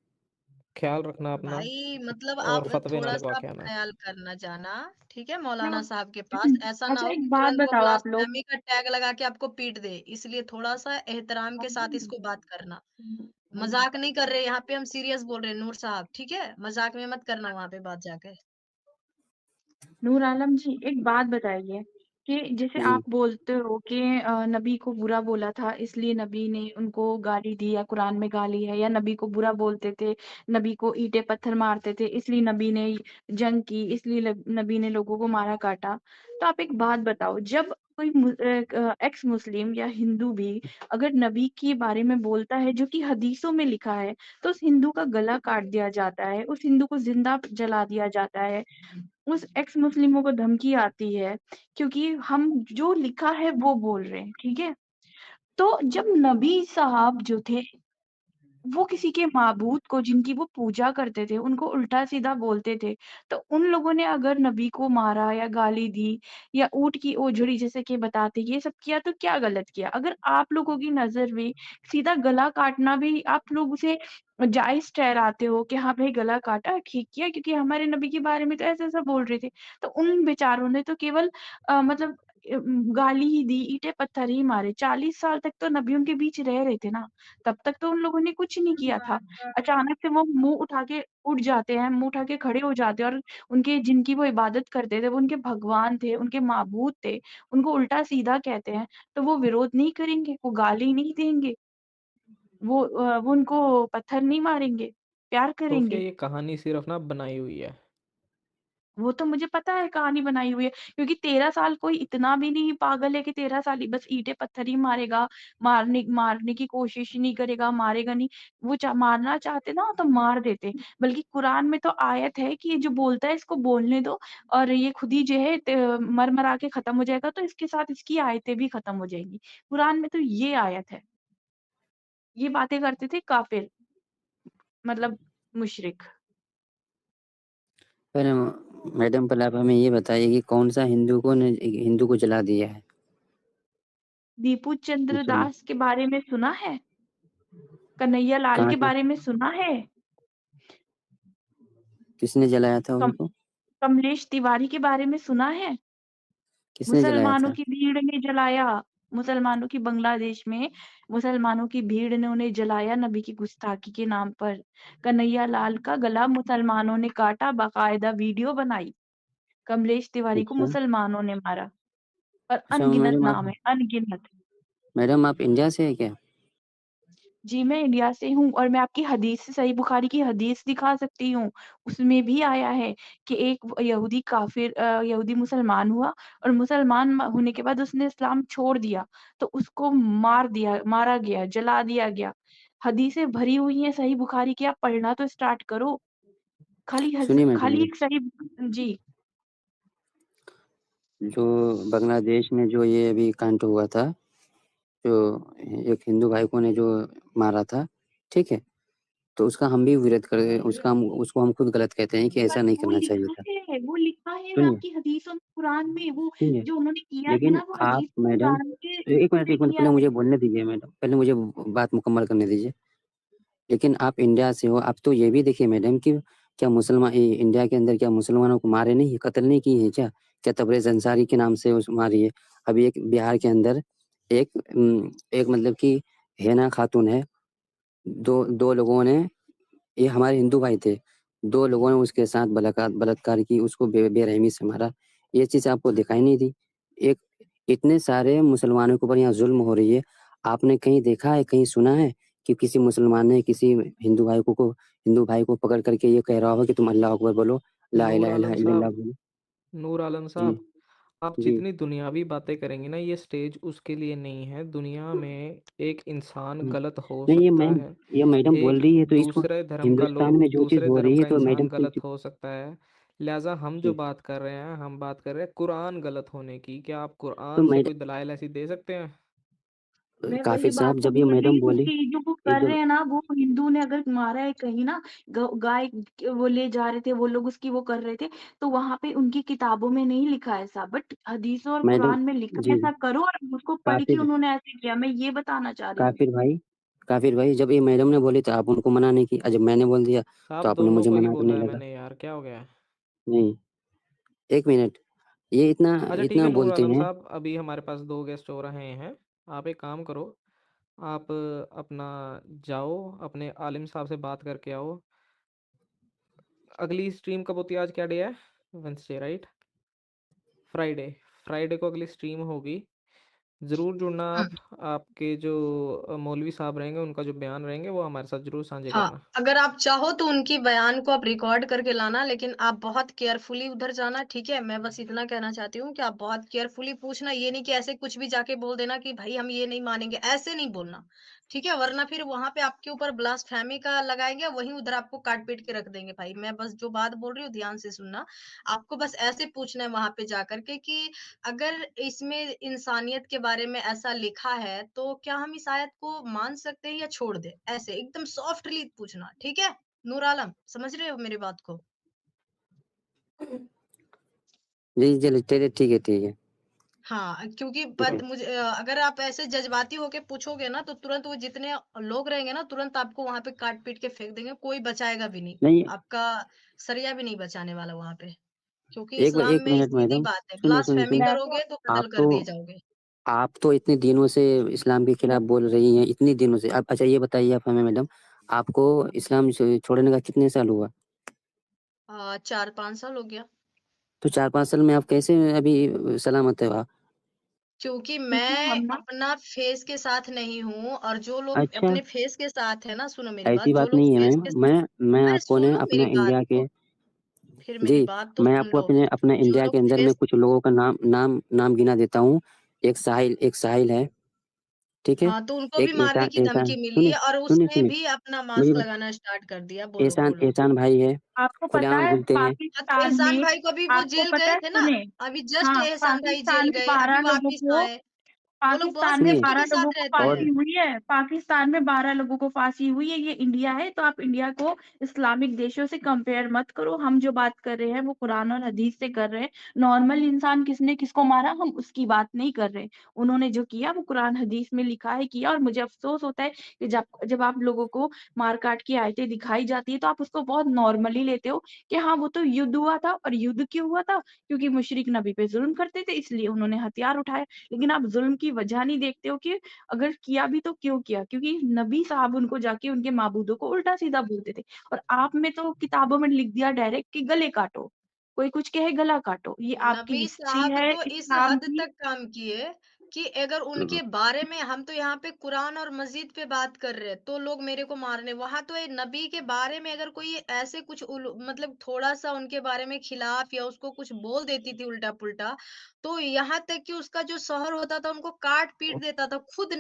ख्याल रखना अपना भाई मतलब और आप फतवे ना थोड़ा-सा लगवा आप के आना। ख़्याल करना जाना, ठीक है? क्या? मौलाना साहब के पास। ऐसा ना अच्छा, हो कि एक बात तुरंत वो बताओ आप लोग। ब्लास्फेमी का टैग लगा के आपको पीट दे। इसलिए थोड़ा-सा एहतराम के साथ इसको बात करना। मज़ाक नहीं कर रहे, यहाँ पे हम सीरियस बोल रहे हैं नूर साहब, ठीक है? मज़ाक में मत करना वहाँ पे बात जाके। नूर आलम जी, एक बात बताइए कि जैसे जी आप बोलते हो कि नबी को बुरा बोला था इसलिए नबी ने उनको गाली दी या कुरान में गाली है, या नबी को बुरा बोलते थे, नबी को ईंटे पत्थर मारते थे इसलिए नबी ने जंग की, इसलिए नबी ने लोगों को मारा काटा। तो आप एक बात बताओ, जब कोई एक्स मुस्लिम या हिंदू भी अगर नबी के बारे में बोलता है जो कि हदीसों में लिखा है, तो उस हिंदू का गला काट दिया जाता है, उस हिंदू को जिंदा जला दिया जाता है, उस एक्स मुस्लिमों को धमकी आती है, क्योंकि हम जो लिखा है वो बोल रहे हैं, ठीक है? तो जब नबी साहब जो थे वो किसी के माबूद को जिनकी वो पूजा करते थे उनको उल्टा सीधा बोलते थे, तो उन लोगों ने अगर नबी को मारा या गाली दी या ऊँट की ओजड़ी जैसे कि बताते ये सब किया, तो क्या गलत किया? अगर आप लोगों की नजर में सीधा गला काटना भी आप लोग उसे जायज ठहराते हो कि हाँ भाई गला काटा ठीक किया, क्योंकि हमारे नबी के बारे में तो ऐसा ऐसा बोल रहे थे, तो उन बेचारों ने तो केवल मतलब गाली ही दी, ईंटे पत्थर ही मारे। 40 साल तक तो नबी उनके बीच रह रहे थे ना, तब तक तो उन लोगों ने कुछ नहीं किया था। अचानक से वो मुँह उठा के उठ जाते हैं, मुँह उठा के खड़े हो जाते हैं, और उनके जिनकी वो इबादत करते थे, वो उनके भगवान थे, उनके माबूद थे, उनको उल्टा-सीधा कहते हैं, तो वो विरोध नहीं करेंगे, वो गाली नहीं देंगे, वो उनको पत्थर नहीं मारेंगे, प्यार तो फिर करेंगे। ये कहानी सिर्फ ना बनाई हुई है। वो तो मुझे पता है कहानी बनाई हुई है, क्योंकि 13 साल कोई इतना भी नहीं पागल है कि 13 साल ही बस ईंटें पत्थर ही मारेगा, मारने मारने की कोशिश ही नहीं करेगा, मारेगा नहीं। वो मारना चाहते ना तो मार देते। बल्कि कुरान में तो आयत है कि ये जो बोलता है इसको बोलने दो, और ये खुद ही जो है मर मरा के खत्म हो जाएगा, तो इसके साथ इसकी आयतें भी खत्म हो जाएंगी। कुरान में तो ये आयत है। ये बातें करते थे काफिर, मतलब मुशरिक। पर मैडम पहले आप हमें ये बताइए कि कौन सा हिंदू को जला दिया है दीपू चंद्र मुसलमान? दास के बारे में सुना है? कन्हैया लाल कहाँ के के? बारे में सुना है? किसने जलाया था कम, उनको? कमलेश तिवारी के बारे में सुना है? किसने जलाया मुसलमानों था? की भीड़ ने जलाया, मुसलमानों की बांग्लादेश में मुसलमानों की भीड़ ने उन्हें जलाया नबी की गुस्ताखी के नाम पर। कन्हैया लाल का गला मुसलमानों ने काटा, बाकायदा वीडियो बनाई। कमलेश तिवारी को अच्छा। मुसलमानों ने मारा, और अच्छा अनगिनत मैडम नाम है, अनगिनत। आप इंडिया से है क्या? जी, मैं इंडिया से हूँ, और मैं आपकी हदीस से, सही बुखारी की हदीस दिखा सकती हूँ। उसमें भी आया है कि एक यहूदी काफिर यहूदी मुसलमान हुआ, और मुसलमान होने के बाद उसने इस्लाम छोड़ दिया, तो उसको मारा गया, जला दिया गया। हदीसें भरी हुई हैं सही बुखारी की, आप पढ़ना तो स्टार्ट करो। सुनिए मैडम खाली जी, एक सही। जी। जो बांग्लादेश में जो ये अभी कांड हुआ था, जो एक हिंदू भाई को ने जो मारा था, ठीक है, तो उसका हम भी विरोध कर उसको हम खुद गलत कहते हैं कि पर ऐसा नहीं करना चाहिए था। वो लिखा है सुनिए आपकी हदीसों में, कुरान में, वो सुनिए, जो उन्होंने किया था लेकिन ना, वो आप हदीस मैडम कुरान के उसमें एक मिनट किया पहले है। मुझे बोलने दीजिए मैडम, पहले मुझे बात मुकम्मल करने दीजिए। लेकिन आप इंडिया से हो, आप तो ये भी देखिए मैडम कि क्या इंडिया के अंदर क्या मुसलमानों को मारे नहीं, कत्ल नहीं किए हैं क्या? क्या तबरेज़ अंसारी के नाम से उस मारी है? अभी एक बिहार के अंदर एक मतलब कि हेना खातून है, दो लोगों ने, ये हमारे हिंदू भाई थे, 2 लोगों ने उसके साथ बलात्कार की, उसको बेरहमी से मारा। ये चीज़ आपको दिखाई नहीं दी? एक इतने सारे मुसलमानों के ऊपर यहाँ ज़ुल्म हो रही है, आपने कहीं देखा है, कहीं सुना है कि किसी मुसलमान ने किसी हिंदू भाई को पकड़ करके ये कह रहा हो कि तुम अल्लाह अकबर बोलो, ला नूर इलाहा आलम इल्लल्लाह साहब, बोलो? नूर आलम जी, साहब, आप जी। जितनी दुनियावी बातें करेंगे ना, ये स्टेज उसके लिए नहीं है। दुनिया में एक इंसान हुँ। गलत हो नहीं सकता है, ये मैडम बोल एक रही है तो इसको, हिंदुस्तान में जो चीज़ दूसरे हो धर्म रही है का तो इंसान मैडम गलत हो सकता है। लिहाजा हम जो जी, बात कर रहे हैं, हम बात कर रहे हैं कुरान गलत होने की। क्या आप तो कुरान से मैड कोई दलाइल ऐसी दे सकते हैं? मैं वही काफ़िर बात साहब तो जब ये बोल रही मैडम हूँ बोली, कि जो वो ये कर जब रहे हैं ना, वो हिंदू ने अगर मारा है कहीं ना, गाय वो ले जा रहे थे वो लोग, उसकी वो कर रहे थे, तो वहां पे उनकी किताबों में नहीं लिखा है ऐसा, बट हदीसों और मैडम कुरान में लिखा है, जी, ऐसा करो, और उसको पढ़ के काफिर उन्होंने ऐसे किया, मैं ये बताना चाह रही हूँ। काफिर भाई काफिर भाई, जब ये मैडम ने बोली तो आप उनको मना नहीं की, और जब मैंने बोल दिया तो साहब आपने दोनों मुझे को ही मना बोला करने है लगा। मैंने, यार क्या हो गया है? नहीं, 1 मिनट, ये इतना अच्छा ठीक इतना है नूर बोलते आलम हैं। साहब, अभी हमारे पास 2 गेस्ट हो रहे हैं। आप एक काम करो, आप अपना जाओ, अपने आलिम साहब से बात करके आओ। अगली स्ट्रीम कब होती है? आज क्या डे है? Wednesday right? फ्राइडे। फ्राइडे को अगली स्ट्रीम होगी, ज़रूर जुड़ना हुँ। आप। आपके जो मौलवी साहब रहेंगे, उनका जो बयान रहेंगे वो हमारे साथ ज़रूर साझे हाँ, करना। अगर आप चाहो तो उनकी बयान को आप रिकॉर्ड करके लाना, लेकिन आप बहुत केयरफुली उधर जाना, ठीक है? मैं बस इतना कहना चाहती हूँ कि आप बहुत केयरफुली पूछना, ये नहीं कि ऐसे कुछ भी जाके बोल देना कि भाई हम ये नहीं मानेंगे, ऐसे नहीं बोलना, ठीक है? वरना फिर वहाँ पे आपके ऊपर ब्लास्फेमी का लगाएँगे, वहीं उधर आपको काट-पीट के रख देंगे भाई। मैं बस जो बात बोल रही हूँ ध्यान से सुनना। आपको बस ऐसे पूछना है वहाँ पे जाकर के कि अगर इसमें इंसानियत के बारे में ऐसा लिखा है, तो क्या हम इस आयत को मान सकते हैं या छोड़ दें? ऐसे एकदम सॉफ्टली पूछना, ठीक है? नूर आलम, समझ रहे हो मेरी बात को? जी, चलिए चलिए, ठीक है, ठीक है, हाँ, क्योंकि ठीक है। अगर आप ऐसे जज़्बाती होके पूछोगे ना, तो तुरंत वो जितने लोग रहेंगे ना, तुरंत आपको वहाँ पे काट-पीट के फेंक देंगे, कोई बचाएगा भी नहीं। नहीं, आपका सरिया भी नहीं बचाने वाला वहाँ पे, क्योंकि एक इस्लाम 1 में मिनट सीधी मैडम, बात है, सुनिए, सुनिए, ब्लास्फेमी सुनिए। मैं तो करोगे तो कत्ल आप कर तो दिए जाओगे। आप तो इतने दिनों से इस्लाम के खिलाफ बोल रही हैं, इतने दिनों से। अब अच्छा ये बताइए आप हमें मैडम, आपको इस्लाम छोड़ने का कितने साल हुआ? 4-5 साल हो गया। तो 4-5 साल में आप कैसे अभी सलामत है आप? क्योंकि क्योंकि मैं हम ना अपना फेस के साथ नहीं हूँ और जो लोग अच्छा, अपने फेस के साथ है ना, सुनो मेरी बात, ऐसी जो बात लोग नहीं है फेस मैम। के मैं अरे आपको ना सुनो अपना मेरी बात इंडिया के, तो, फिर जी, मेरी बात तो मैं सुन आपको लो। अपने जो इंडिया लोग के अंदर में फेस कुछ लोगों का नाम नाम नाम गिना देता हूँ। एक साहिल है, ठीक है? हाँ, तो उनको भी एक मारने एहसान की एहसान धमकी मिली सुनिए, है और सुनिए, उसने सुनिए, भी अपना मेरी मास्क बात। लगाना स्टार्ट कर दिया। बोलो, एहसान बोलो। एहसान भाई है, आपको पता खुलेआम है घूमते हैं। हाँ, तो पाकिस्तान एहसान में भाई को अभी वो आपको जेल पता गए है, थे ना, सुने, अभी जस्ट हाँ, एहसान भाई पाकिस्तान जेल में गए, 12 अभी लोगों वापिस को आए। वो लोग बहुत पाकिस्तान में सुनिए, सेफ्टी 12 के लोगों साथ को रहते और फांसी हैं। हुई है। पाकिस्तान में 12 लोगों को फांसी हुई है। ये इंडिया है, तो आप इंडिया को इस्लामिक देशों से कंपेयर मत करो। हम जो बात कर रहे हैं वो कुरान और हदीस से कर रहे हैं। नॉर्मल इंसान किसने किसको मारा, हम उसकी बात नहीं कर रहे। उन्होंने जो किया वो कुरान हदीस में लिखा है किया, और मुझे अफ़सोस होता है कि जब जब आप लोगों को मार-काट की आयतें दिखाई जाती है, तो आप उसको बहुत नॉर्मली लेते हो कि हाँ, वो तो युद्ध हुआ था, और युद्ध क्यों हुआ था? क्योंकि मुशरिक नबी पे ज़ुल्म करते थे, इसलिए उन्होंने हथियार उठाए। लेकिन आप ज़ुल्म की वजह नहीं देखते हो कि अगर किया भी तो क्यों किया? क्योंकि नबी साहब उनको जाके उनके माबूदों को उल्टा-सीधा बोलते थे, और आप में तो किताबों में लिख दिया डायरेक्ट कि गले काटो। कोई कुछ कहे गला काटो। ये आपकी नबी हिस्ट्री साहब है तो इस इस्लाम हद की। तक काम किए कि अगर उनके बारे में हम तो यहाँ पे कुरान और मस्जिद पे बात कर रहे हैं तो लोग मेरे को मारने, वहां तो ये नबी के बारे में अगर कोई ऐसे कुछ मतलब थोड़ा सा उनके बारे में खिलाफ या उसको कुछ बोल देती थी उल्टा पुल्टा, तो यहाँ तक कि उसका जो शौहर होता था उनको काट पीट देता था। खुद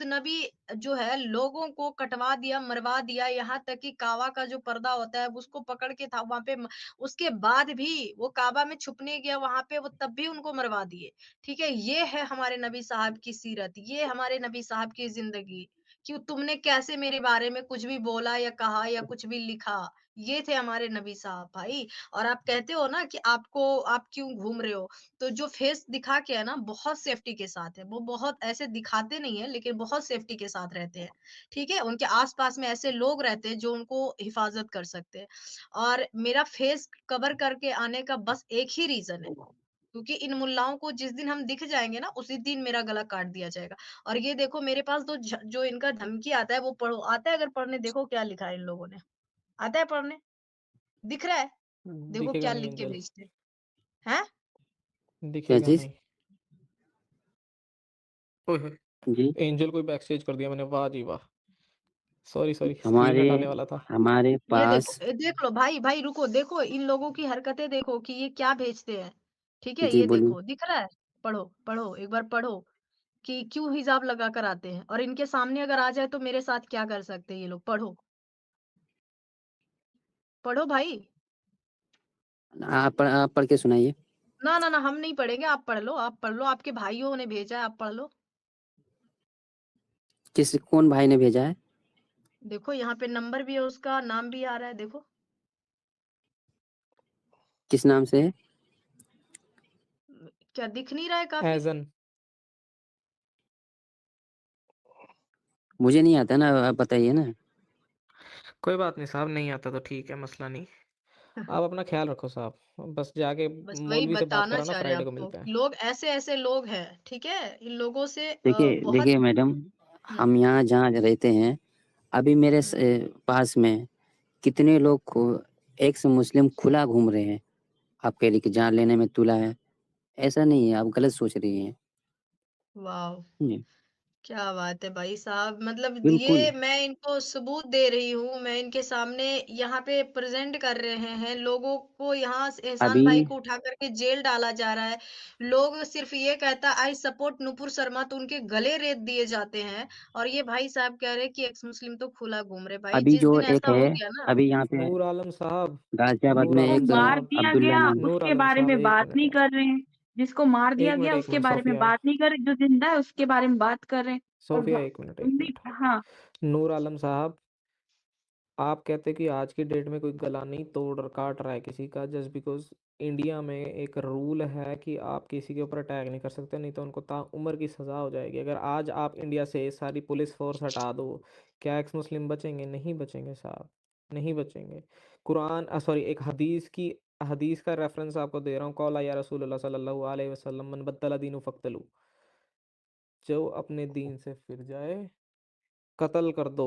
नबी जो है लोगों को कटवा दिया, मरवा दिया, यहाँ तक कि कावा का जो पर्दा होता है उसको पकड़ के था वहां पे, उसके बाद भी वो काबा में छुपने गया वहां पे, वो तब भी उनको मरवा दिए। ठीक है, ये है हमारे नबी साहब की सीरत, ये हमारे नबी साहब की जिंदगी, कि तुमने कैसे मेरे बारे में कुछ भी बोला या कहा या कुछ भी लिखा। ये थे हमारे नबी साहब भाई। और आप कहते हो ना कि आप क्यों घूम रहे हो, तो जो फेस दिखा के है ना, बहुत सेफ्टी के साथ है, वो बहुत ऐसे दिखाते नहीं है लेकिन बहुत सेफ्टी के साथ रहते हैं। ठीक है, उनके आसपास में ऐसे लोग रहते हैं जो उनको हिफाजत कर सकते हैं। और मेरा फेस कवर करके आने का बस एक ही रीज़न है, क्योंकि इन मुल्लाओं को जिस दिन हम दिख जाएँगे ना, उसी दिन मेरा गला काट दिया जाएगा। और ये देखो मेरे पास तो जो इनका धमकी आता है वो पढ़ो, आता है अगर पढ़ने, देखो क्या लिखा है इन लोगों ने? आता है पढ़ने? दिख रहा है? देखो दिखेगा क्या नहीं लिख के एंजल, भेजते हैं। हैं? क्या दिखेगा चीज़? नहीं। ओए होए! जी, एंजल को ही बैकस्टेज कर दिया मैंने, वाह जी वाह! सॉरी, सॉरी, स्क्रीन हमारे हटाने वाला था। हमारे ये देखो, पास, देख लो भाई, भाई रुको, देखो इन लोगों की हरकतें देखो कि ये क्या भेजते हैं। ठीक है? जी ये बोलिए। देखो, दिख रहा है? पढ़ो, पढ़ो, एक बार पढ़ो कि क्यों हिजाब लगा कर आते हैं, और इनके सामने अगर आ जाए तो मेरे साथ क्या कर सकते हैं ये लोग। पढ़ो, पढ़ो भाई। आप पढ़ के सुनाइए। ना, ना, ना, हम नहीं पढ़ेंगे, आप पढ़ लो, आप पढ़ लो, आपके भाइयों ने भेजा है, आप पढ़ लो। कौन भाई ने भेजा है? देखो यहाँ पे नंबर भी है उसका, नाम भी आ रहा है, देखो। किस नाम से है? क्या दिख नहीं रहा है काफ़िर? ऐज़न मुझे नहीं आता ना, आप बताइए ना। कोई बात नहीं साहब, नहीं आता तो ठीक है, मसला नहीं। आप अपना ख्याल रखो साहब, बस जाके बस वही मौलवी से बात बताना कराना, चाह रहे हैं फ्राइडे को आपको। मिलते हैं। लोग ऐसे-ऐसे लोग हैं, ठीक है? इन लोगों से देखिए बहुत देखिए मैडम, हुँ, हम यहाँ जहाँ रहते हैं, अभी मेरे हुँ। पास में कितने लोग एक्स मुस्लिम खुला घूम रहे हैं। आप कह रही कि जान लेने में तुला है, ऐसा नहीं है, आप गलत सोच रही हैं। वाओ! जी, क्या बात है भाई साहब, मतलब बिल्कुल। ये मैं इनको सबूत दे रही हूँ, मैं इनके सामने यहाँ पे प्रेजेंट कर रहे हैं, लोगों को यहाँ से एहसान अभी भाई को उठा करके जेल डाला जा रहा है। लोग सिर्फ ये कहता आई सपोर्ट नुपुर शर्मा तो उनके गले रेत दिए जाते हैं और ये भाई साहब कह रहे हैं कि एक्स मुस्लिम तो खुला घूम रहे। भाई अभी जिस जो दिन एक ऐसा है, हो गया ना अभी यहाँ पे नूर आलम साहब, गाजियाबाद नूर में जिसको आलम एक मार साहब, दिया अब्दुल्ला गया नाम। नूर उसके आलम बारे साहब में एक बात मिनट नहीं यार, कर रहे हैं। जिसको मार दिया गया एक उसके मिनट बारे में सोफिया, बात नहीं कर रहे, जो जिंदा है उसके बारे में बात कर रहे हैं। और सोफिया एक मिनट, एक उम्मीद, मिनट। हाँ, नूर आलम साहब, आप कहते कि आज की डेट में कोई गला नहीं तोड़ और काट रहा है किसी का, जस्ट बिकॉज इंडिया में एक रूल है कि आप किसी के ऊपर अटैक नहीं कर सकते, नहीं तो उनको ताउम्र की सज़ा हो जाएगी। अगर आज आप इंडिया से सारी पुलिस फोर्स हटा दो, क्या एक्स मुस्लिम बचेंगे? नहीं बचेंगे साहब, नहीं बचेंगे। कुरान सॉरी, एक हदीस का रेफरेंस आपको दे रहा हूँ, कौला या रसूलुल्लाह सल्लल्लाहु अलैहि वसल्लम मन बद्दला दीनु फक्तलू, जो अपने दीन से फिर जाए कत्ल कर दो,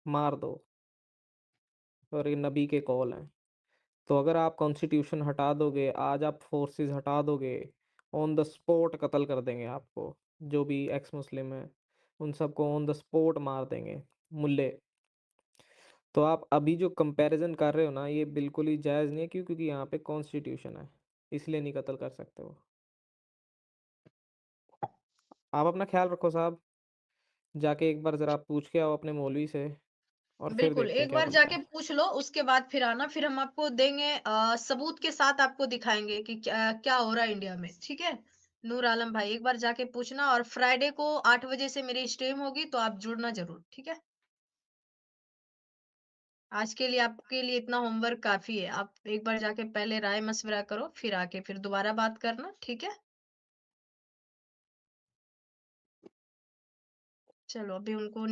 मार दो। और ये नबी के कॉल हैं। तो अगर आप कॉन्स्टिट्यूशन हटा दोगे, आज आप फोर्सेस हटा दोगे, ऑन द स्पॉट कत्ल कर देंगे आपको। जो भी एक्स मुस्लिम है उन सबको ऑन द स्पॉट मार देंगे मुल्ले। तो आप अभी जो कंपैरिजन कर रहे हो ना, ये बिल्कुल ही जायज़ नहीं है, क्यों? क्योंकि यहाँ पे कॉन्स्टिट्यूशन है, इसलिए नहीं कत्ल कर सकते वो। आप अपना ख्याल रखो साहब, जाके एक बार ज़रा पूछ के आओ अपने मौलवी से, और फिर बिल्कुल, देखते हैं एक क्या बार बनता जाके है। पूछ लो, उसके बाद फिर आना, फिर हम आपको देंगे सबूत के साथ आपको दिखाएँगे कि क्या क्या हो रहा है इंडिया में, ठीक है? नूर आलम भाई, एक बार जाके पूछना और फ्राइडे को 8 बजे से मेरी स्ट्रीम होगी, तो आप जुड़ना ज़रूर, ठीक है? आज के लिए आपके लिए इतना होमवर्क काफ़ी है। आप एक बार जाके पहले राय-मशविरा करो, फिर आके फिर दोबारा बात करना, ठीक है? चलो, अभी उनको